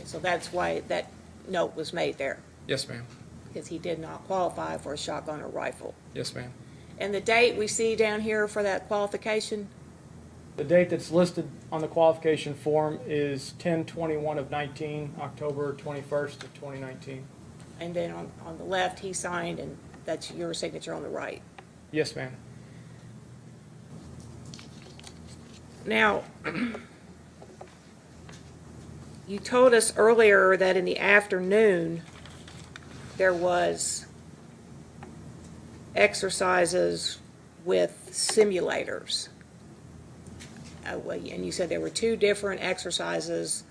D: So that's why that note was made there,
E: Yes, ma'am.
D: because he did not qualify for a shotgun or rifle.
E: Yes, ma'am.
D: And the date we see down here for that qualification,
E: The date that's listed on the qualification form is 10/21 of 19, October 21st of 2019.
D: and then on the left, he signed, and that's your signature on the right.
E: Yes, ma'am.
D: Now, you told us earlier that in the afternoon, there was exercises with simulators. And you said there were two different exercises,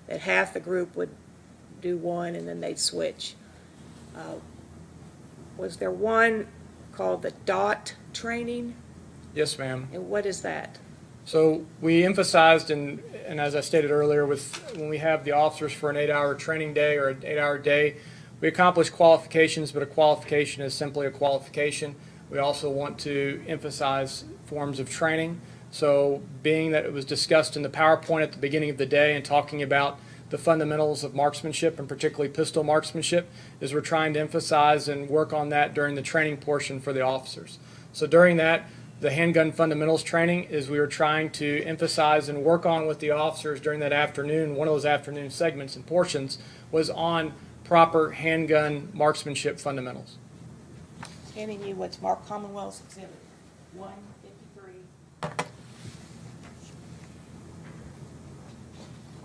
D: that half the group would do one and then they'd switch. Was there one called the DOT training?
E: Yes, ma'am.
D: And what is that?
E: So we emphasized, and as I stated earlier, when we have the officers for an 8-hour training day or an 8-hour day, we accomplish qualifications, but a qualification is simply a qualification. We also want to emphasize forms of training. So being that it was discussed in the PowerPoint at the beginning of the day and talking about the fundamentals of marksmanship and particularly pistol marksmanship, is we're trying to emphasize and work on that during the training portion for the officers. So during that, the handgun fundamentals training is we were trying to emphasize and work on with the officers during that afternoon. One of those afternoon segments and portions was on proper handgun marksmanship fundamentals.
D: Handing you what's marked Commonwealth's Exhibit 153.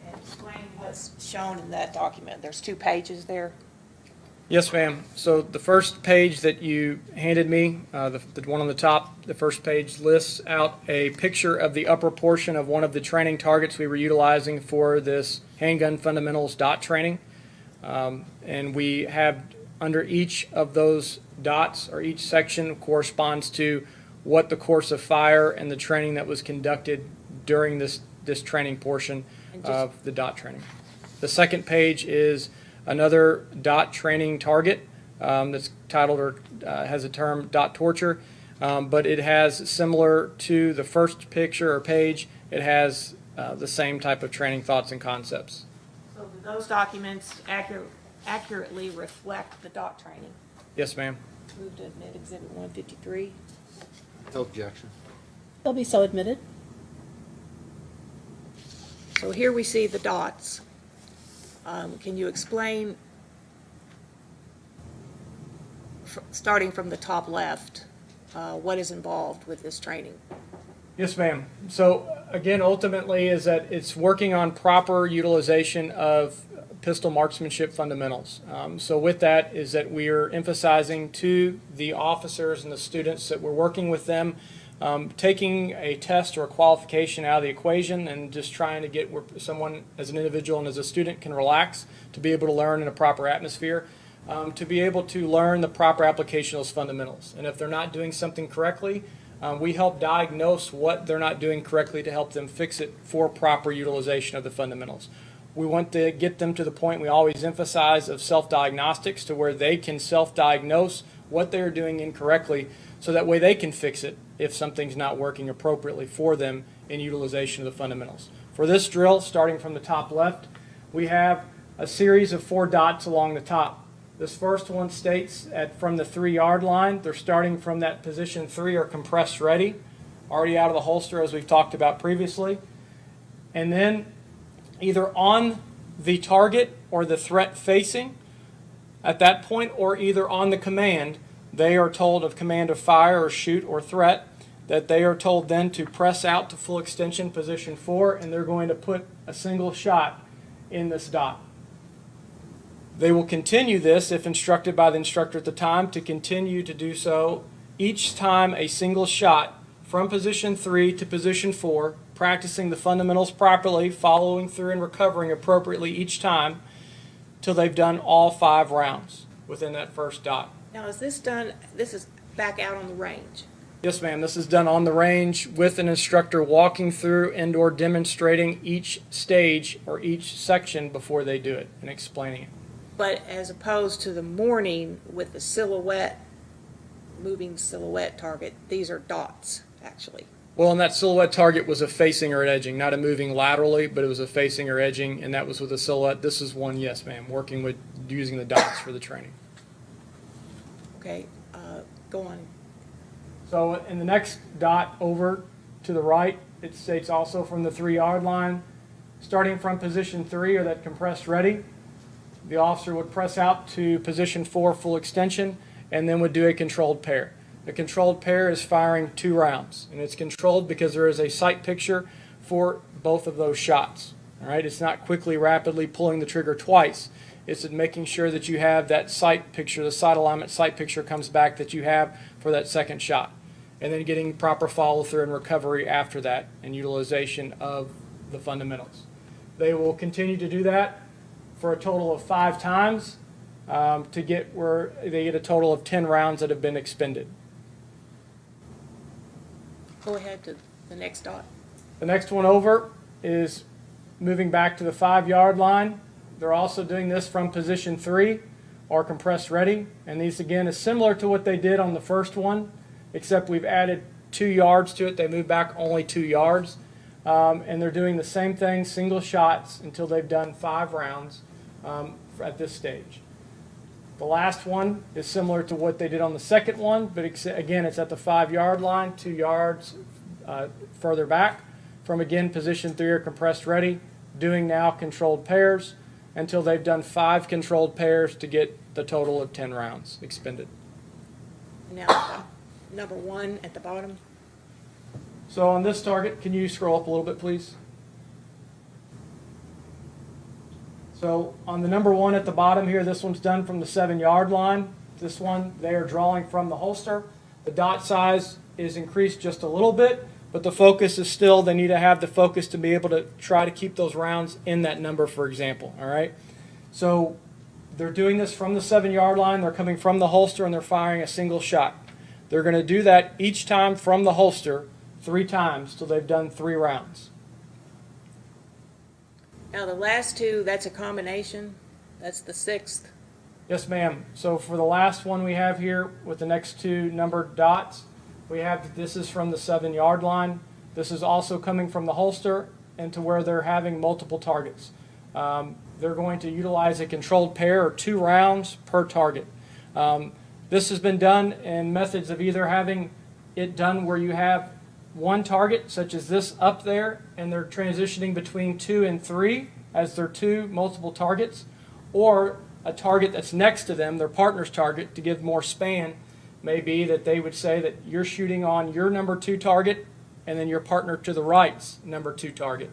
D: And explain what's shown in that document. There's 2 pages there.
E: Yes, ma'am. So the first page that you handed me, the one on the top, the first page lists out a picture of the upper portion of one of the training targets we were utilizing for this handgun fundamentals dot training. And we have under each of those dots, or each section corresponds to what the course of fire and the training that was conducted during this training portion of the DOT training. The second page is another DOT training target that's titled or has a term DOT torture, but it has, similar to the first picture or page, it has the same type of training thoughts and concepts.
D: So do those documents accurately reflect the DOT training?
E: Yes, ma'am.
D: Move to admit Exhibit 153.
A: No objection.
B: They'll be so admitted.
D: So here we see the dots. Can you explain, starting from the top left, what is involved with this training?
E: Yes, ma'am. So again, ultimately is that it's working on proper utilization of pistol marksmanship fundamentals. So with that is that we are emphasizing to the officers and the students that we're working with them, taking a test or a qualification out of the equation and just trying to get where someone as an individual and as a student can relax to be able to learn in a proper atmosphere, to be able to learn the proper application of those fundamentals. And if they're not doing something correctly, we help diagnose what they're not doing correctly to help them fix it for proper utilization of the fundamentals. We want to get them to the point we always emphasize of self-diagnostics, to where they can self-diagnose what they're doing incorrectly, so that way they can fix it if something's not working appropriately for them in utilization of the fundamentals. For this drill, starting from the top left, we have a series of 4 dots along the top. This first one states from the 3-yard line, they're starting from that position 3 or compressed ready, already out of the holster as we've talked about previously. And then either on the target or the threat facing at that point, or either on the command, they are told of command of fire or shoot or threat, that they are told then to press out to full extension, position 4, and they're going to put a single shot in this dot. They will continue this, if instructed by the instructor at the time, to continue to do so each time a single shot from position 3 to position 4, practicing the fundamentals properly, following through and recovering appropriately each time till they've done all 5 rounds within that first dot.
D: Now, is this done, this is back out on the range?
E: Yes, ma'am. This is done on the range with an instructor walking through and or demonstrating each stage or each section before they do it and explaining it.
D: But as opposed to the morning with the silhouette, moving silhouette target, these are dots, actually.
E: Well, and that silhouette target was a facing or edging, not a moving laterally, but it was a facing or edging, and that was with a silhouette. This is one, yes, ma'am, working with using the dots for the training.
D: Okay, go on.
E: So in the next dot over to the right, it states also from the 3-yard line, starting from position 3 or that compressed ready, the officer would press out to position 4 full extension and then would do a controlled pair. A controlled pair is firing 2 rounds, and it's controlled because there is a sight picture for both of those shots. All right, it's not quickly, rapidly pulling the trigger twice. It's making sure that you have that sight picture, the sight alignment sight picture comes back that you have for that second shot. And then getting proper follow through and recovery after that and utilization of the fundamentals. They will continue to do that for a total of 5 times to get where they get a total of 10 rounds that have been expended.
D: Go ahead to the next dot.
E: The next one over is moving back to the 5-yard line. They're also doing this from position 3 or compressed ready. And these again is similar to what they did on the first one, except we've added 2 yards to it. They move back only 2 yards. And they're doing the same thing, single shots, until they've done 5 rounds at this stage. The last one is similar to what they did on the second one, but again, it's at the 5-yard line, 2 yards further back from, again, position 3 or compressed ready, doing now controlled pairs until they've done 5 controlled pairs to get the total of 10 rounds expended.
D: Now, number 1 at the bottom.
E: So on this target, can you scroll up a little bit, please? So on the number 1 at the bottom here, this one's done from the 7-yard line. This one, they are drawing from the holster. The dot size is increased just a little bit, but the focus is still, they need to have the focus to be able to try to keep those rounds in that number, for example, all right? So they're doing this from the 7-yard line. They're coming from the holster and they're firing a single shot. They're going to do that each time from the holster 3 times till they've done 3 rounds.
D: Now, the last two, that's a combination? That's the sixth?
E: Yes, ma'am. So for the last one we have here with the next two numbered dots, we have that this is from the 7-yard line. This is also coming from the holster and to where they're having multiple targets. They're going to utilize a controlled pair or 2 rounds per target. This has been done in methods of either having it done where you have one target, such as this up there, and they're transitioning between 2 and 3 as their 2 multiple targets, or a target that's next to them, their partner's target, to give more span, may be that they would say that you're shooting on your number 2 target, and then your partner to the right's number 2 target.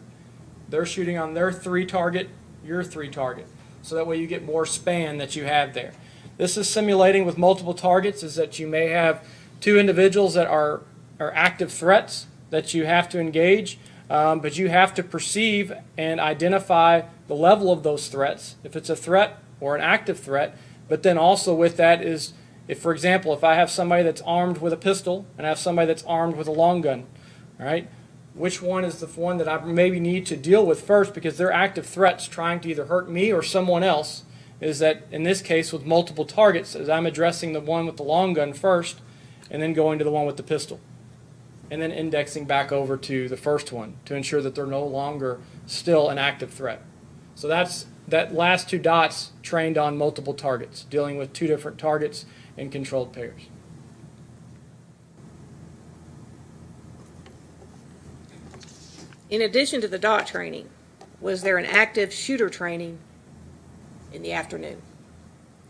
E: They're shooting on their 3 target, your 3 target. So that way you get more span that you have there. This is simulating with multiple targets, is that you may have 2 individuals that are active threats that you have to engage, but you have to perceive and identify the level of those threats, if it's a threat or an active threat. But then also with that is, if, for example, if I have somebody that's armed with a pistol and I have somebody that's armed with a long gun, all right, which one is the one that I maybe need to deal with first, because they're active threats trying to either hurt me or someone else, is that in this case with multiple targets, as I'm addressing the one with the long gun first and then going to the one with the pistol, and then indexing back over to the first one to ensure that they're no longer still an active threat. So that's that last 2 dots trained on multiple targets, dealing with 2 different targets in controlled pairs.
D: In addition to the dot training, was there an active shooter training in the afternoon?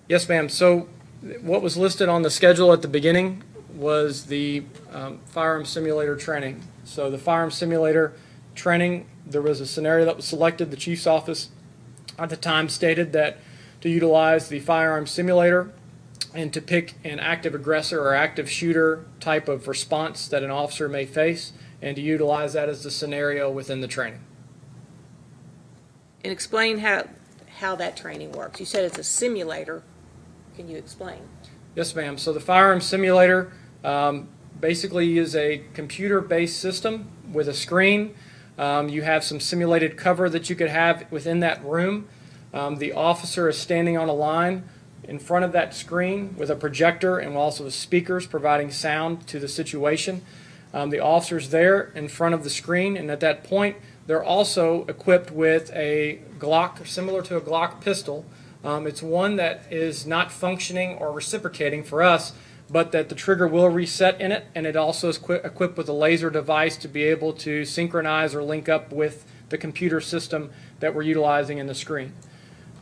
E: Yes, ma'am. So what was listed on the schedule at the beginning was the firearm simulator training. So the firearm simulator training, there was a scenario that was selected. The chief's office at the time stated that to utilize the firearm simulator and to pick an active aggressor or active shooter type of response that an officer may face, and to utilize that as the scenario within the training.
D: And explain how that training works. You said it's a simulator. Can you explain?
E: Yes, ma'am. So the firearm simulator basically is a computer-based system with a screen. You have some simulated cover that you could have within that room. The officer is standing on a line in front of that screen with a projector and also with speakers providing sound to the situation. The officer's there in front of the screen, and at that point they're also equipped with a Glock, similar to a Glock pistol. It's one that is not functioning or reciprocating for us, but that the trigger will reset in it, and it also is equipped with a laser device to be able to synchronize or link up with the computer system that we're utilizing in the screen.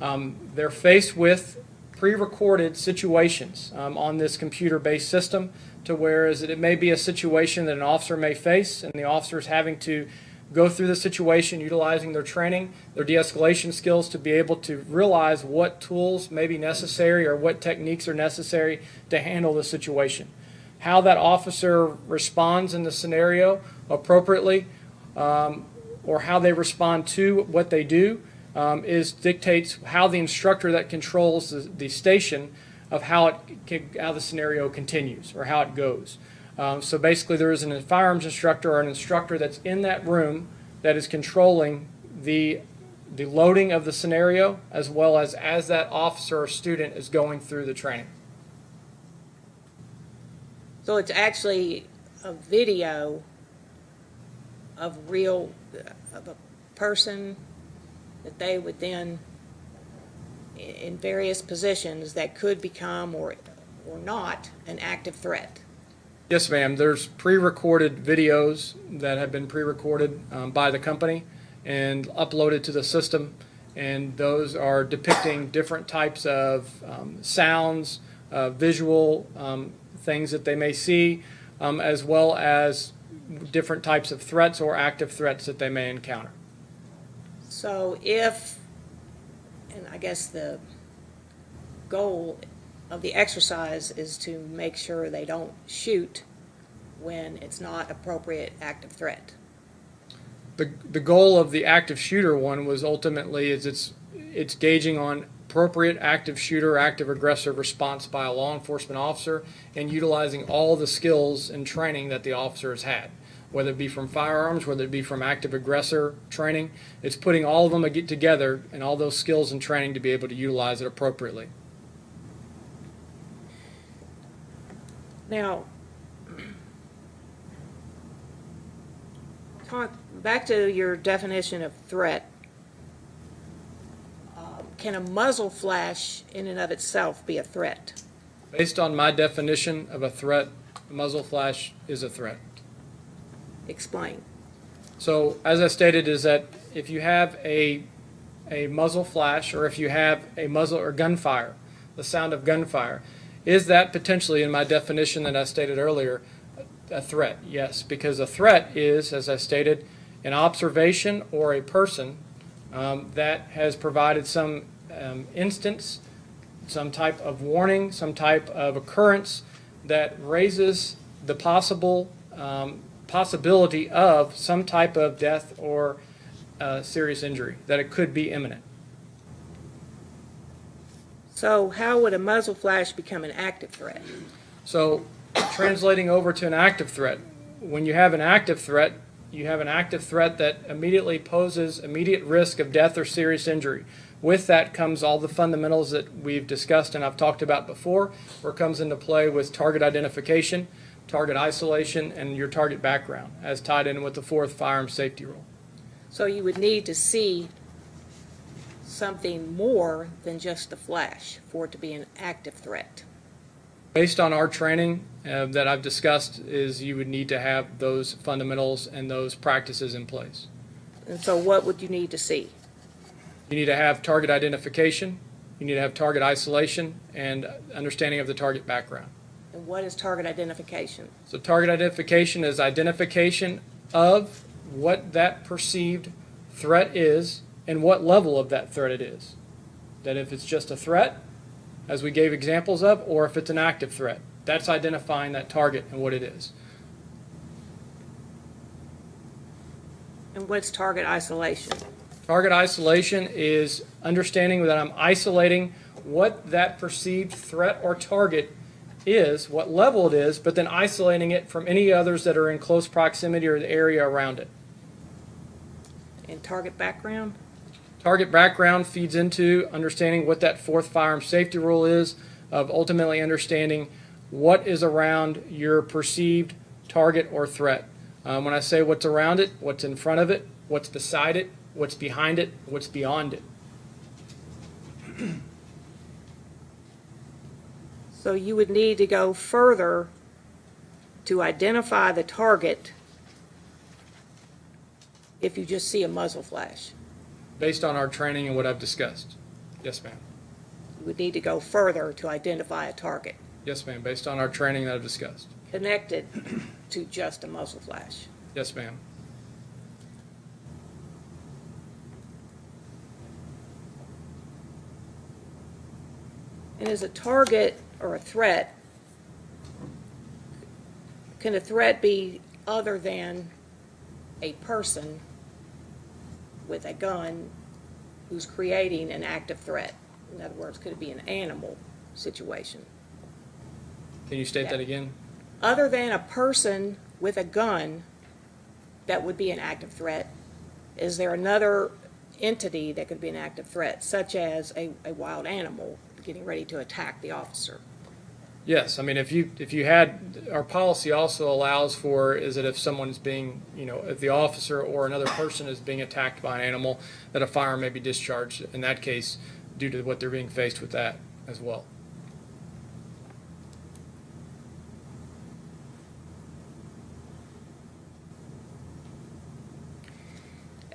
E: They're faced with pre-recorded situations on this computer-based system, to whereas it may be a situation that an officer may face, and the officer is having to go through the situation utilizing their training, their de-escalation skills, to be able to realize what tools may be necessary or what techniques are necessary to handle the situation. How that officer responds in the scenario appropriately, or how they respond to what they do, dictates how the instructor that controls the station of how the scenario continues or how it goes. So basically there is a firearms instructor or an instructor that's in that room that is controlling the loading of the scenario, as well as that officer or student is going through the training.
D: So it's actually a video of a person that they would then, in various positions, that could become or not an active threat.
E: Yes, ma'am. There's pre-recorded videos that have been pre-recorded by the company and uploaded to the system, and those are depicting different types of sounds, visual things that they may see, as well as different types of threats or active threats that they may encounter.
D: So if, and I guess the goal of the exercise is to make sure they don't shoot when it's not appropriate active threat.
E: The goal of the active shooter one was ultimately it's gauging on appropriate active shooter, active aggressor response by a law enforcement officer, and utilizing all the skills and training that the officer has had. whether it be from firearms, whether it be from active aggressor training. It's putting all of them together and all those skills and training to be able to utilize it appropriately.
D: Now, back to your definition of threat. Can a muzzle flash in and of itself be a threat?
E: Based on my definition of a threat, a muzzle flash is a threat.
D: Explain.
E: So, as I stated, is that if you have a muzzle flash, or if you have a muzzle or gunfire, the sound of gunfire, is that potentially, in my definition that I stated earlier, a threat? Yes, because a threat is, as I stated, an observation or a person that has provided some instance, some type of warning, some type of occurrence that raises the possibility of some type of death or serious injury, that it could be imminent.
D: So how would a muzzle flash become an active threat?
E: So, translating over to an active threat, when you have an active threat, you have an active threat that immediately poses immediate risk of death or serious injury. With that comes all the fundamentals that we've discussed and I've talked about before, where it comes into play with target identification, target isolation, and your target background, as tied in with the fourth firearm safety rule.
D: So you would need to see something more than just a flash for it to be an active threat.
E: Based on our training that I've discussed, is you would need to have those fundamentals and those practices in place.
D: And so what would you need to see?
E: You need to have target identification, you need to have target isolation, and understanding of the target background.
D: And what is target identification?
E: So target identification is identification of what that perceived threat is and what level of that threat it is. That if it's just a threat, as we gave examples of, or if it's an active threat. That's identifying that target and what it is.
D: And what's target isolation?
E: Target isolation is understanding that I'm isolating what that perceived threat or target is, what level it is, but then isolating it from any others that are in close proximity or the area around it.
D: And target background?
E: Target background feeds into understanding what that fourth firearm safety rule is, of ultimately understanding what is around your perceived target or threat. When I say what's around it, what's in front of it, what's beside it, what's behind it, what's beyond it.
D: So you would need to go further to identify the target if you just see a muzzle flash.
E: Based on our training and what I've discussed. Yes, ma'am.
D: You would need to go further to identify a target
E: Yes, ma'am. Based on our training that I've discussed.
D: connected to just a muzzle flash.
E: Yes, ma'am.
D: And is a target or a threat, can a threat be other than a person with a gun who's creating an active threat? In other words, could it be an animal situation?
E: Can you state that again?
D: Other than a person with a gun that would be an active threat, is there another entity that could be an active threat, such as a wild animal getting ready to attack the officer?
E: Yes, I mean, if you had, our policy also allows for, is that if someone is being, if the officer or another person is being attacked by an animal, that a firearm may be discharged in that case due to what they're being faced with that as well.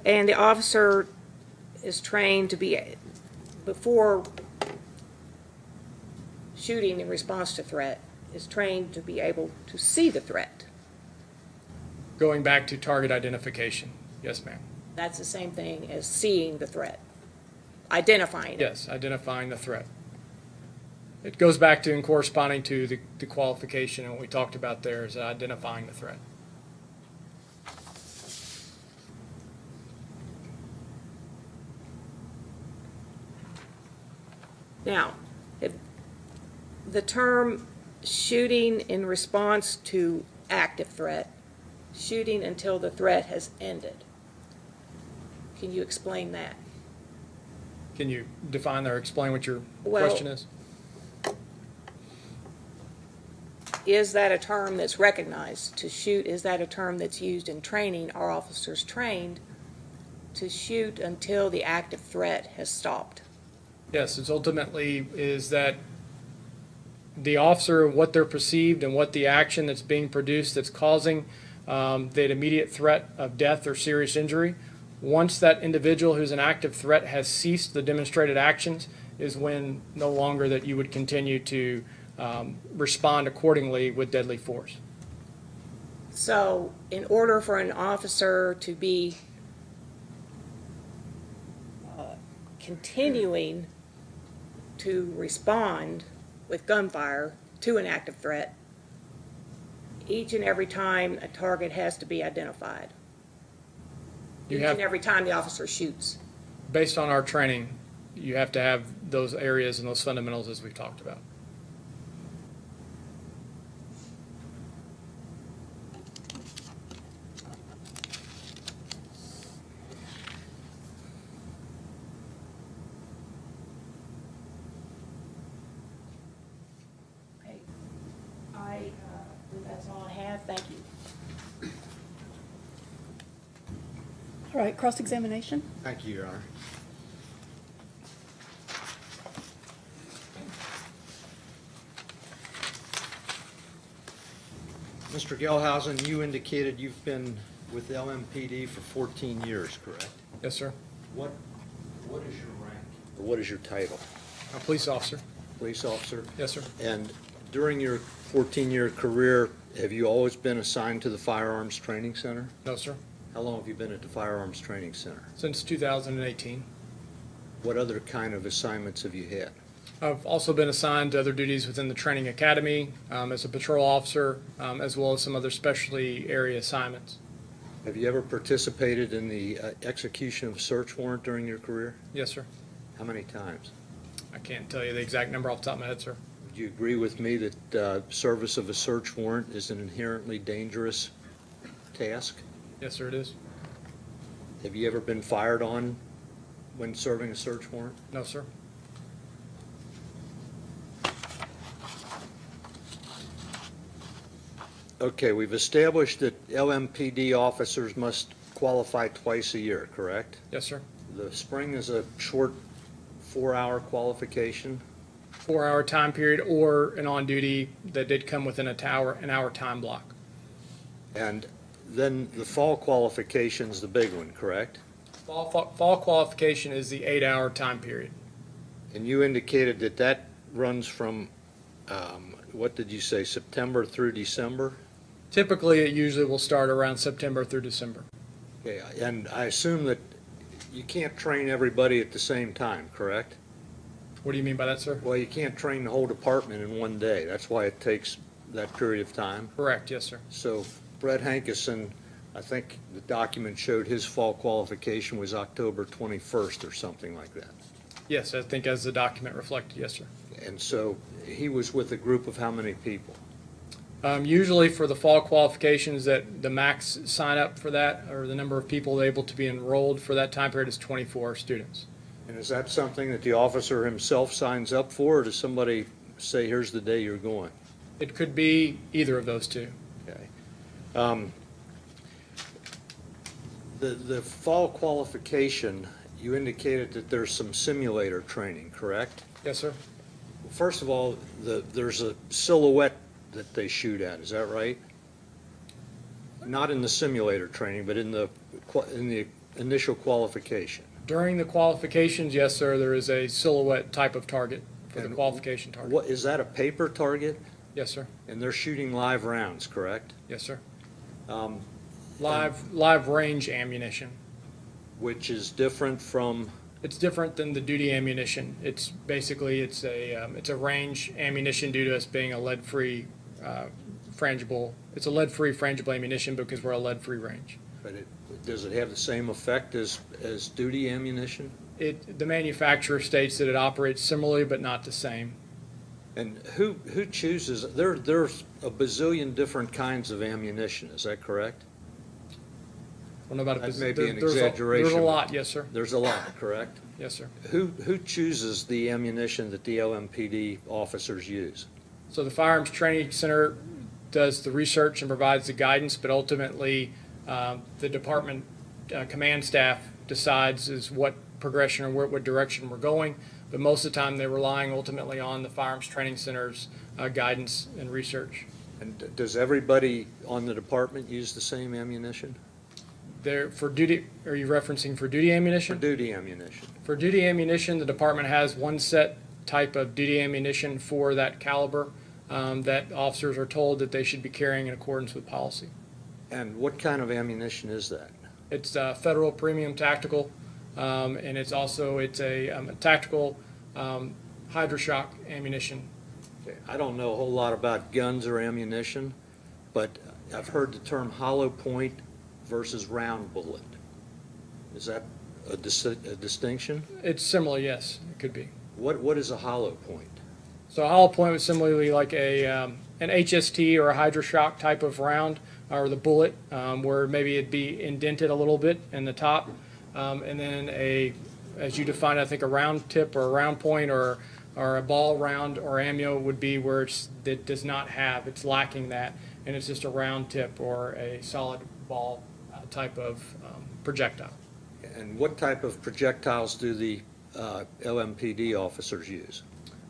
D: And the officer is trained to be, before shooting in response to threat, is trained to be able to see the threat.
E: Going back to target identification. Yes, ma'am.
D: That's the same thing as seeing the threat, identifying it.
E: Yes, identifying the threat. It goes back to and corresponding to the qualification and what we talked about there is identifying the threat.
D: Now, if the term shooting in response to active threat, shooting until the threat has ended. Can you explain that?
E: Can you define or explain what your
D: Well-
E: question is?
D: Is that a term that's recognized? To shoot, is that a term that's used in training? Are officers trained to shoot until the active threat has stopped?
E: Yes, it's ultimately is that the officer, what they're perceived and what the action that's being produced that's causing that immediate threat of death or serious injury. Once that individual who's an active threat has ceased the demonstrated actions is when no longer that you would continue to respond accordingly with deadly force.
D: So in order for an officer to be continuing to respond with gunfire to an active threat, each and every time a target has to be identified.
E: You
D: Each
E: have-
D: and every time the officer shoots.
E: Based on our training, you have to have those areas and those fundamentals as we've talked about.
D: Okay. I believe that's all I have. Thank you.
B: All right, cross-examination?
A: Thank you, Your Honor. Mr. Gelhausen, you indicated you've been with LMPD for 14 years, correct?
E: Yes, sir.
A: What is your rank? Or what is your title?
E: A police officer.
A: Police officer?
E: Yes, sir.
A: And during your 14-year career, have you always been assigned to the Firearms Training Center?
E: No, sir.
A: How long have you been at the Firearms Training Center?
E: Since 2018.
A: What other kind of assignments have you had?
E: I've also been assigned to other duties within the training academy as a patrol officer, as well as some other specialty area assignments.
A: Have you ever participated in the execution of a search warrant during your career?
E: Yes, sir.
A: How many times?
E: I can't tell you the exact number off the top of my head, sir.
A: Would you agree with me that service of a search warrant is an inherently dangerous task?
E: Yes, sir, it is.
A: Have you ever been fired on when serving a search warrant?
E: No, sir.
A: Okay, we've established that LMPD officers must qualify twice a year, correct?
E: Yes, sir.
A: The spring is a short 4-hour qualification.
E: 4-hour time period or an on-duty that did come within an hour time block.
A: And then the fall qualification's the big one, correct?
E: Fall qualification is the 8-hour time period.
A: And you indicated that that runs from, what did you say, September through December?
E: Typically, it usually will start around September through December.
A: Okay, and I assume that you can't train everybody at the same time, correct?
E: What do you mean by that, sir?
A: Well, you can't train the whole department in one day. That's why it takes that period of time.
E: Correct, yes, sir.
A: So Brett Hankison, I think the document showed his fall qualification was October 21st or something like that.
E: Yes, I think as the document reflected, yes, sir.
A: And so he was with a group of how many people?
E: Usually for the fall qualifications that the max sign up for that, or the number of people able to be enrolled for that time period is 24 students.
A: And is that something that the officer himself signs up for, or does somebody say, here's the day you're going?
E: It could be either of those two.
A: Okay. The fall qualification, you indicated that there's some simulator training, correct?
E: Yes, sir.
A: First of all, there's a silhouette that they shoot at, is that right? Not in the simulator training, but in the initial qualification.
E: During the qualifications, yes, sir, there is a silhouette type of target for the
A: And
E: qualification target.
A: What, is that a paper target?
E: Yes, sir.
A: And they're shooting live rounds, correct?
E: Yes, sir.
A: Um,
E: Live range ammunition.
A: Which is different from,
E: It's different than the duty ammunition. It's basically, it's a range ammunition due to us being a lead-free frangible. It's a lead-free frangible ammunition because we're a lead-free range.
A: but does it have the same effect as duty ammunition?
E: The manufacturer states that it operates similarly but not the same.
A: And who chooses, there's a bazillion different kinds of ammunition, is that correct?
E: don't know about
A: That
E: it.
A: may be an
E: There's
A: exaggeration.
E: a lot, yes, sir.
A: There's a lot, correct?
E: Yes, sir.
A: Who chooses the ammunition that the LMPD officers use?
E: So the Firearms Training Center does the research and provides the guidance, but ultimately, the department command staff decides is what progression or what direction we're going. But most of the time, they're relying ultimately on the Firearms Training Center's guidance and research.
A: And does everybody on the department use the same ammunition?
E: There, for duty, are you referencing for duty
A: For
E: ammunition?
A: duty ammunition?
E: For duty ammunition, the department has one set type of duty ammunition for that caliber that officers are told that they should be carrying in accordance with policy.
A: And what kind of ammunition is that?
E: It's federal premium tactical, and it's a tactical hydroshock ammunition.
A: Okay, I don't know a whole lot about guns or ammunition, but I've heard the term hollow point versus round bullet. Is that a distinction?
E: It's similar, yes, it could be.
A: What is a hollow point?
E: So a hollow point was similarly like an HST or a hydroshock type of round, or the bullet, where maybe it'd be indented a little bit in the top, and then as you define, I think a round tip or a round point or a ball round or ammo would be where it does not have, it's lacking that, and it's just a round tip or a solid ball type of projectile.
A: And what type of projectiles do the LMPD officers use?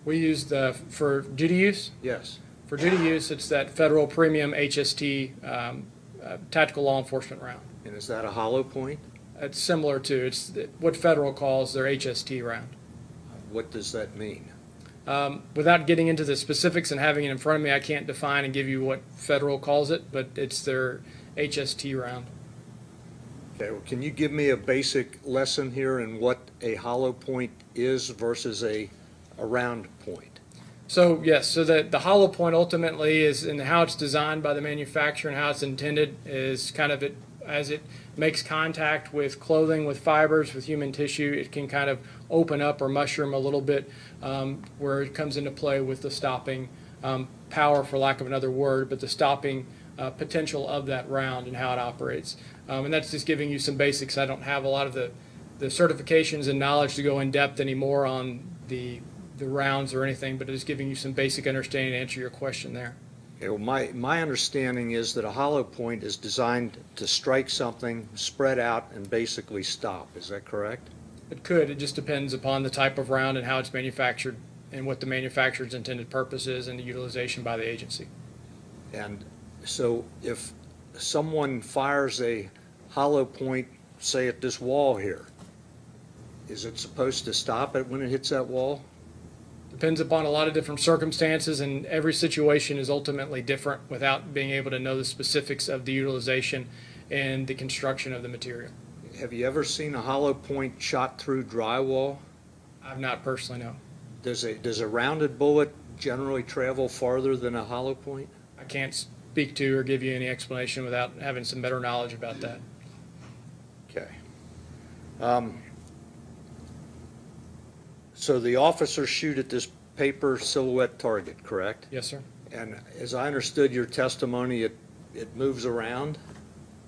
E: We use for duty use.
A: Yes.
E: For duty use, it's that federal premium HST tactical law enforcement round.
A: And is that a hollow point?
E: It's similar to, it's what federal calls their HST round.
A: What does that mean?
E: Without getting into the specifics and having it in front of me, I can't define and give you what federal calls it, but it's their HST round.
A: Okay, well, can you give me a basic lesson here in what a hollow point is versus a round point?
E: So yes, so the hollow point ultimately is, and how it's designed by the manufacturer and how it's intended is kind of as it makes contact with clothing, with fibers, with human tissue, it can kind of open up or mushroom a little bit, where it comes into play with the stopping power, for lack of another word, but the stopping potential of that round and how it operates. And that's just giving you some basics. I don't have a lot of the certifications and knowledge to go in depth anymore on the rounds or anything, but it's giving you some basic understanding to answer your question there.
A: Okay, well, my understanding is that a hollow point is designed to strike something, spread out, and basically stop. Is that correct?
E: It could. It just depends upon the type of round and how it's manufactured and what the manufacturer's intended purpose is and the utilization by the agency.
A: And so if someone fires a hollow point, say at this wall here, is it supposed to stop it when it hits that wall?
E: Depends upon a lot of different circumstances, and every situation is ultimately different without being able to know the specifics of the utilization and the construction of the material.
A: Have you ever seen a hollow point shot through drywall?
E: I've not personally, no.
A: Does a rounded bullet generally travel farther than a hollow point?
E: I can't speak to or give you any explanation without having some better knowledge about that.
A: Okay. So the officers shoot at this paper silhouette target, correct?
E: Yes, sir.
A: And as I understood your testimony, it moves around?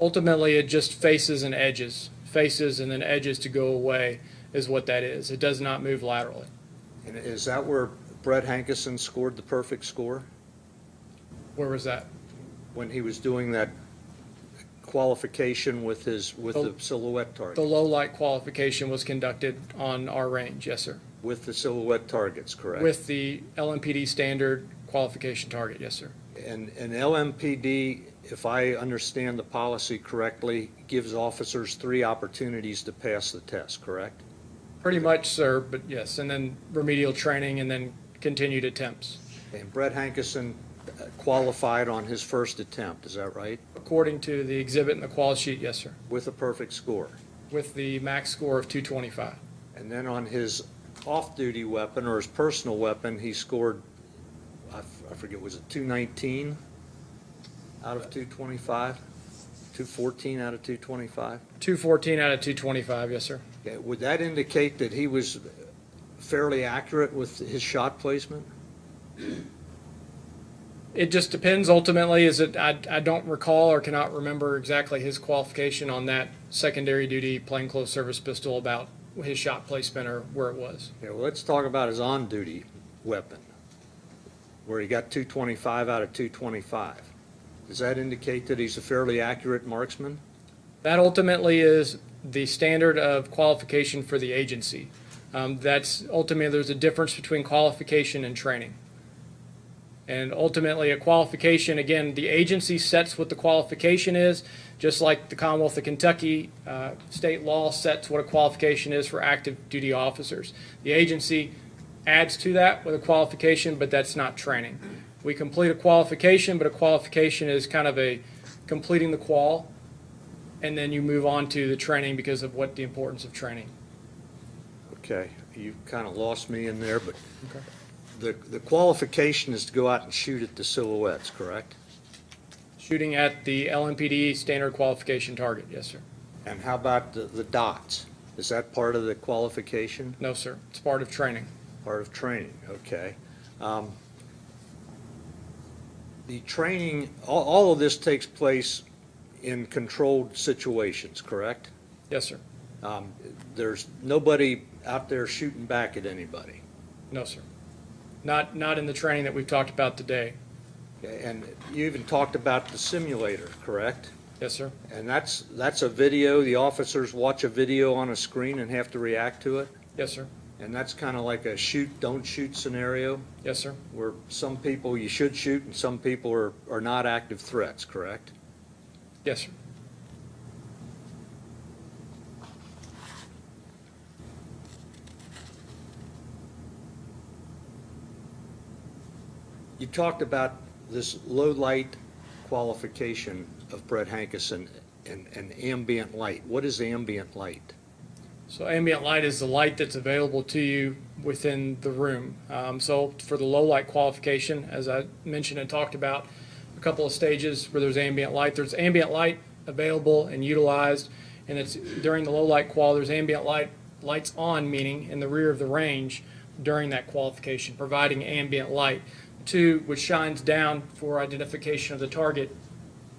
E: Ultimately, it just faces and edges. Faces and then edges to go away is what that is. It does not move laterally.
A: And is that where Brett Hankison scored the perfect score?
E: Where was that?
A: When he was doing that qualification with the silhouette
E: The
A: target?
E: low light qualification was conducted on our range, yes, sir.
A: With the silhouette targets, correct?
E: With the LMPD standard qualification target, yes, sir.
A: And LMPD, if I understand the policy correctly, gives officers 3 opportunities to pass the test, correct?
E: Pretty much, sir, but yes, and then remedial training and then continued attempts.
A: And Brett Hankison qualified on his first attempt, is that right?
E: According to the exhibit in the qual sheet, yes, sir,
A: With a perfect score.
E: with the max score of 225.
A: And then on his off-duty weapon or his personal weapon, he scored, I forget, was it 219 out of 225? 214 out of 225?
E: 214 out of 225, yes, sir.
A: Okay, would that indicate that he was fairly accurate with his shot placement?
E: It just depends. Ultimately, I don't recall or cannot remember exactly his qualification on that secondary duty plainclothes service pistol about his shot placement or where it was.
A: Yeah, well, let's talk about his on-duty weapon, where he got 225 out of 225. Does that indicate that he's a fairly accurate marksman?
E: That ultimately is the standard of qualification for the agency. That's ultimately, there's a difference between qualification and training. And ultimately, a qualification, again, the agency sets what the qualification is, just like the Commonwealth of Kentucky state law sets what a qualification is for active duty officers. The agency adds to that with a qualification, but that's not training. We complete a qualification, but a qualification is kind of a completing the qual, and then you move on to the training because of what the importance of training.
A: Okay, you kind of lost me in there, but
E: Okay.
A: the qualification is to go out and shoot at the silhouettes, correct?
E: Shooting at the LMPD standard qualification target, yes, sir.
A: And how about the dots? Is that part of the qualification?
E: No, sir. It's part of training.
A: Part of training, okay. The training, all of this takes place in controlled situations, correct?
E: Yes, sir.
A: There's nobody out there shooting back at anybody.
E: No, sir. Not in the training that we've talked about today.
A: Okay, and you even talked about the simulator, correct?
E: Yes, sir.
A: And that's a video, the officers watch a video on a screen and have to react to it?
E: Yes, sir.
A: And that's kind of like a shoot, don't shoot scenario,
E: Yes, sir.
A: where some people you should shoot and some people are not active threats, correct?
E: Yes, sir.
A: You talked about this low light qualification of Brett Hankison and ambient light. What is ambient light?
E: So ambient light is the light that's available to you within the room. So for the low light qualification, as I mentioned and talked about, a couple of stages where there's ambient light available and utilized, and it's during the low light qual, there's ambient lights on, meaning in the rear of the range during that qualification, providing ambient light. Two, which shines down for identification of the target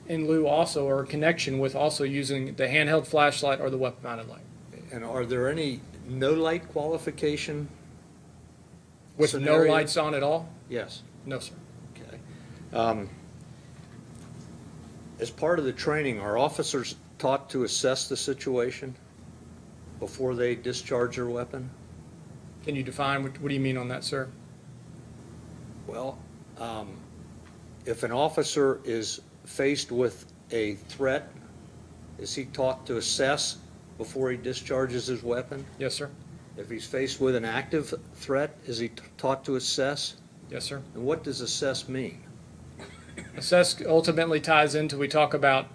E: in lieu also, or connection with also using the handheld flashlight or the weapon mounted light.
A: And are there any no light qualification?
E: With
A: scenarios?
E: no lights on at all?
A: Yes.
E: No, sir.
A: Okay. As part of the training, are officers taught to assess the situation before they discharge their weapon?
E: Can you define, what do you mean on that, sir?
A: Well, if an officer is faced with a threat, is he taught to assess before he discharges his weapon?
E: Yes, sir.
A: If he's faced with an active threat, is he taught to assess?
E: Yes, sir.
A: And what does assess mean?
E: Assess ultimately ties into, we talk about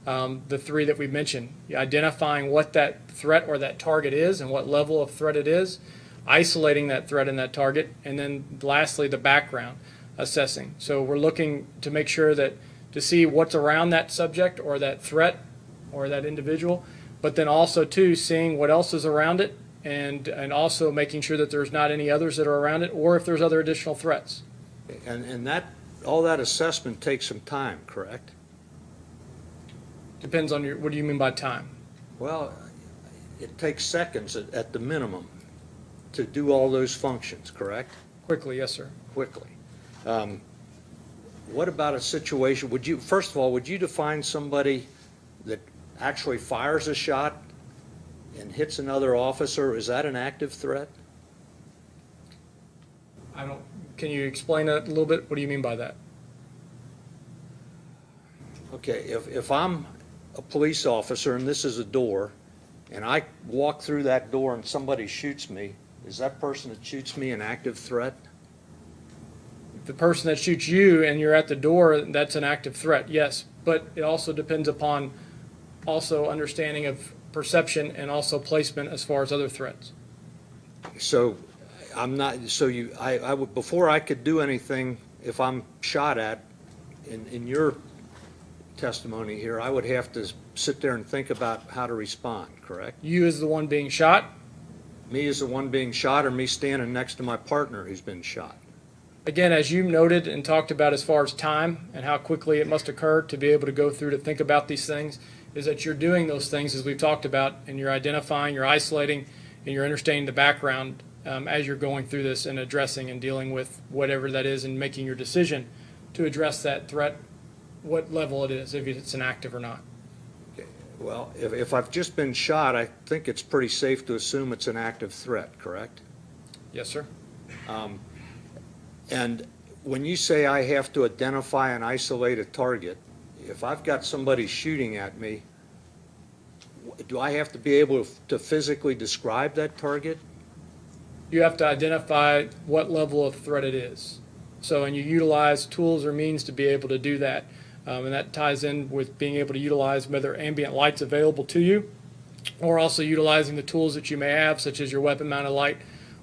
E: the three that we mentioned, identifying what that threat or that target is and what level of threat it is, isolating that threat and that target, and then lastly, the background assessing. So we're looking to make sure to see what's around that subject or that threat or that individual, but then also too, seeing what else is around it and also making sure that there's not any others that are around it, or if there's other additional threats.
A: And that, all that assessment takes some time, correct?
E: Depends on what do you mean by time?
A: Well, it takes seconds at the minimum to do all those functions, correct?
E: Quickly, yes, sir.
A: Quickly. What about a situation, first of all, would you define somebody that actually fires a shot and hits another officer? Is that an active threat?
E: Can you explain that a little bit? What do you mean by that?
A: Okay, if I'm a police officer and this is a door, and I walk through that door and somebody shoots me, is that person that shoots me an active threat?
E: The person that shoots you and you're at the door, that's an active threat, yes. But it also depends upon also understanding of perception and also placement as far as other threats.
A: So I'm not, so I would, before I could do anything, if I'm shot at, in your testimony here, I would have to sit there and think about how to respond, correct?
E: You as the one being shot?
A: Me as the one being shot, or me standing next to my partner who's been shot?
E: Again, as you noted and talked about as far as time and how quickly it must occur to be able to go through to think about these things, is that you're doing those things as we've talked about, and you're identifying, you're isolating, and you're understanding the background as you're going through this and addressing and dealing with whatever that is and making your decision to address that threat, what level it is, if it's an active or not.
A: Well, if I've just been shot, I think it's pretty safe to assume it's an active threat, correct?
E: Yes, sir.
A: And when you say I have to identify and isolate a target, if I've got somebody shooting at me, do I have to be able to physically describe that target?
E: You have to identify what level of threat it is. So, and you utilize tools or means to be able to do that. And that ties in with being able to utilize whether ambient light's available to you, or also utilizing the tools that you may have, such as your weapon-mounted light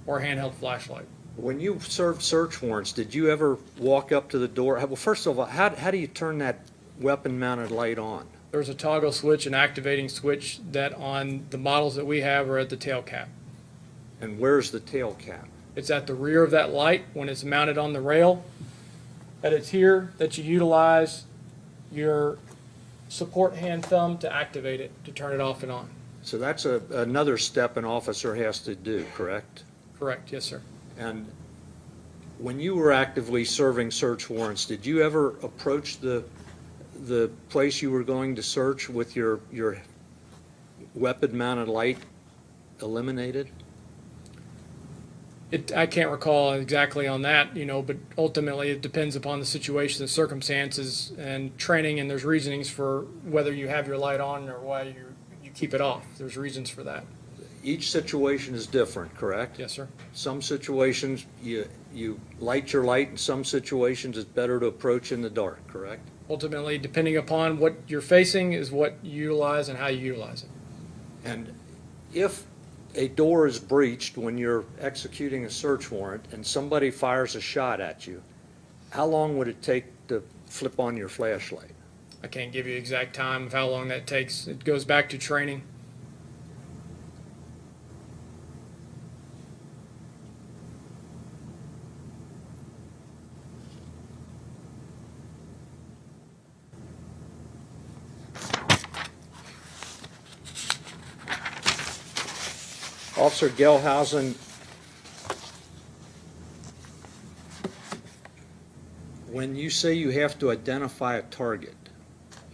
E: or handheld flashlight.
A: When you served search warrants, did you ever walk up to the door? Well, first of all, how do you turn that weapon-mounted light on?
E: There's a toggle switch, an activating switch that on the models that we have are at the tail cap.
A: And where's the tail cap?
E: It's at the rear of that light when it's mounted on the rail. That it's here that you utilize your support hand thumb to activate it, to turn it off and on.
A: So that's another step an officer has to do, correct?
E: Correct, yes, sir.
A: And when you were actively serving search warrants, did you ever approach the place you were going to search with your weapon-mounted light eliminated?
E: I can't recall exactly on that, but ultimately it depends upon the situation, the circumstances, and training, and there's reasonings for whether you have your light on or why you keep it off. There's reasons for that.
A: Each situation is different, correct?
E: Yes, sir.
A: Some situations, you light your light. In some situations, it's better to approach in the dark, correct?
E: Ultimately, depending upon what you're facing is what you utilize and how you utilize it.
A: And if a door is breached when you're executing a search warrant and somebody fires a shot at you, how long would it take to flip on your flashlight?
E: I can't give you exact time of how long that takes. It goes back to training.
A: Officer Gelhausen, when you say you have to identify a target,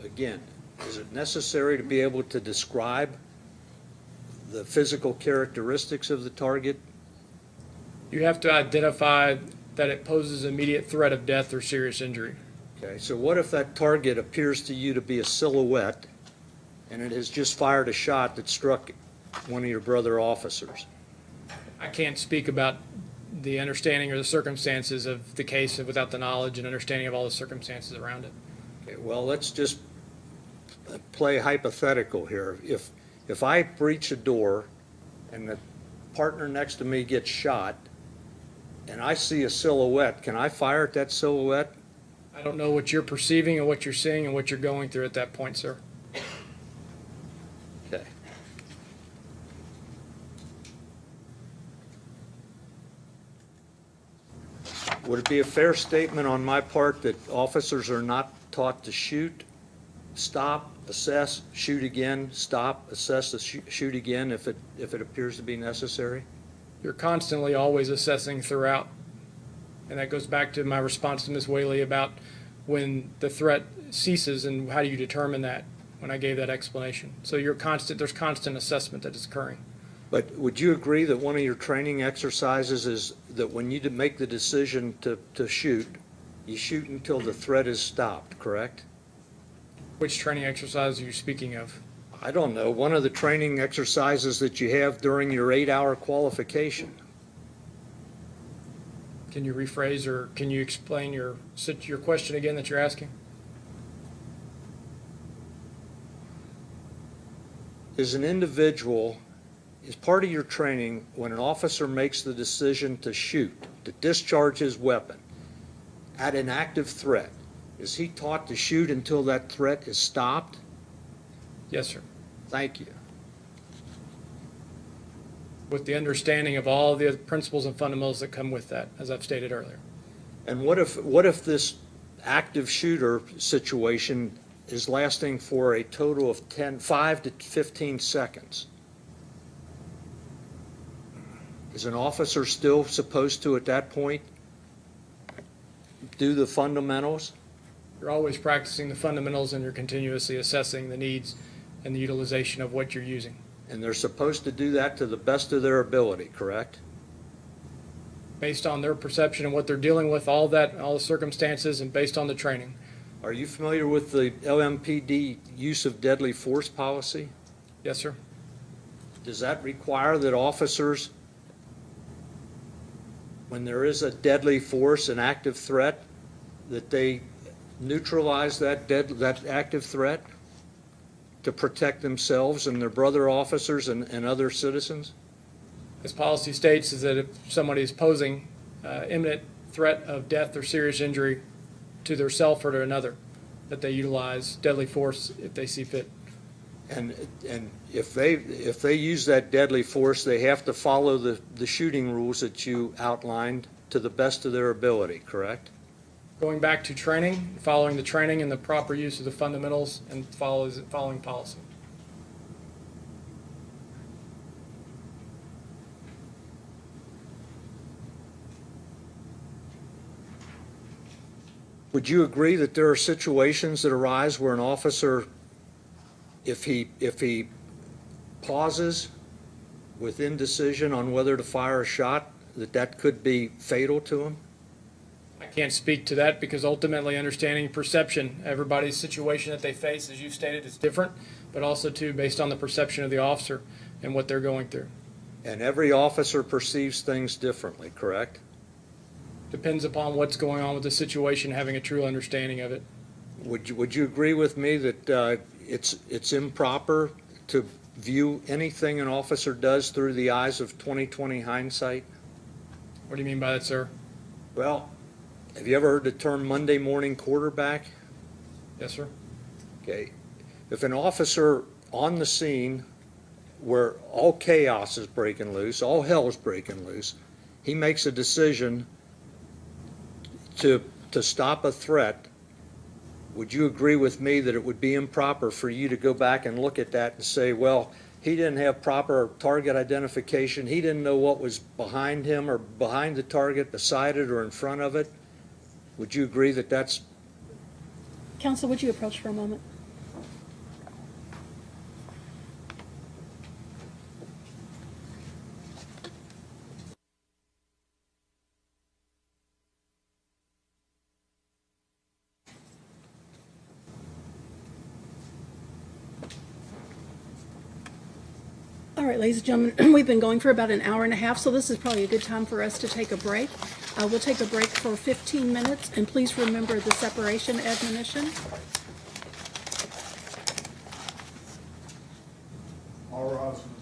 A: again, is it necessary to be able to describe the physical characteristics of the target?
E: You have to identify that it poses immediate threat of death or serious injury.
A: Okay, so what if that target appears to you to be a silhouette and it has just fired a shot that struck one of your brother officers?
E: I can't speak about the understanding or the circumstances of the case without the knowledge and understanding of all the circumstances around it.
A: Okay, well, let's just play hypothetical here. If I breach a door and the partner next to me gets shot and I see a silhouette, can I fire at that silhouette?
E: I don't know what you're perceiving and what you're seeing and what you're going through at that point, sir.
A: Okay. Would it be a fair statement on my part that officers are not taught to shoot, stop, assess, shoot again, stop, assess, shoot again if it appears to be necessary?
E: You're constantly always assessing throughout. And that goes back to my response to Ms. Whaley about when the threat ceases and how do you determine that when I gave that explanation. So there's constant assessment that is occurring.
A: But would you agree that one of your training exercises is that when you make the decision to shoot, you shoot until the threat is stopped, correct?
E: Which training exercise are you speaking of?
A: I don't know, one of the training exercises that you have during your 8-hour qualification.
E: Can you rephrase or can you explain your question again that you're asking?
A: As an individual, as part of your training, when an officer makes the decision to shoot, to discharge his weapon at an active threat, is he taught to shoot until that threat is stopped?
E: Yes, sir.
A: Thank you.
E: With the understanding of all the principles and fundamentals that come with that, as I've stated earlier.
A: And what if this active shooter situation is lasting for a total of 5 to 15 seconds? Is an officer still supposed to, at that point, do the fundamentals?
E: You're always practicing the fundamentals and you're continuously assessing the needs and the utilization of what you're using.
A: And they're supposed to do that to the best of their ability, correct?
E: Based on their perception and what they're dealing with, all that, all the circumstances, and based on the training.
A: Are you familiar with the LMPD use of deadly force policy?
E: Yes, sir.
A: Does that require that officers, when there is a deadly force, an active threat, that they neutralize that active threat to protect themselves and their brother officers and other citizens?
E: As policy states, is that if somebody is posing imminent threat of death or serious injury to their self or to another, that they utilize deadly force if they see fit.
A: And if they use that deadly force, they have to follow the shooting rules that you outlined to the best of their ability, correct?
E: Going back to training, following the training and the proper use of the fundamentals and following policy.
A: Would you agree that there are situations that arise where an officer, if he pauses with indecision on whether to fire a shot, that could be fatal to him?
E: I can't speak to that because ultimately understanding perception, everybody's situation that they face, as you stated, is different, but also too based on the perception of the officer and what they're going through.
A: And every officer perceives things differently, correct?
E: Depends upon what's going on with the situation, having a true understanding of it.
A: Would you agree with me that it's improper to view anything an officer does through the eyes of 20/20 hindsight?
E: What do you mean by that, sir?
A: Well, have you ever heard the term Monday morning quarterback?
E: Yes, sir.
A: Okay. If an officer on the scene where all chaos is breaking loose, all hell is breaking loose, he makes a decision to stop a threat, would you agree with me that it would be improper for you to go back and look at that and say, well, he didn't have proper target identification, he didn't know what was behind him or behind the target, beside it, or in front of it? Would you agree that that's...
B: Counsel, would you approach for a moment? All right, ladies and gentlemen, we've been going for about an hour and a half, so this is probably a good time for us to take a break. We'll take a break for 15 minutes, and please remember the separation admonition.
C: All rise for the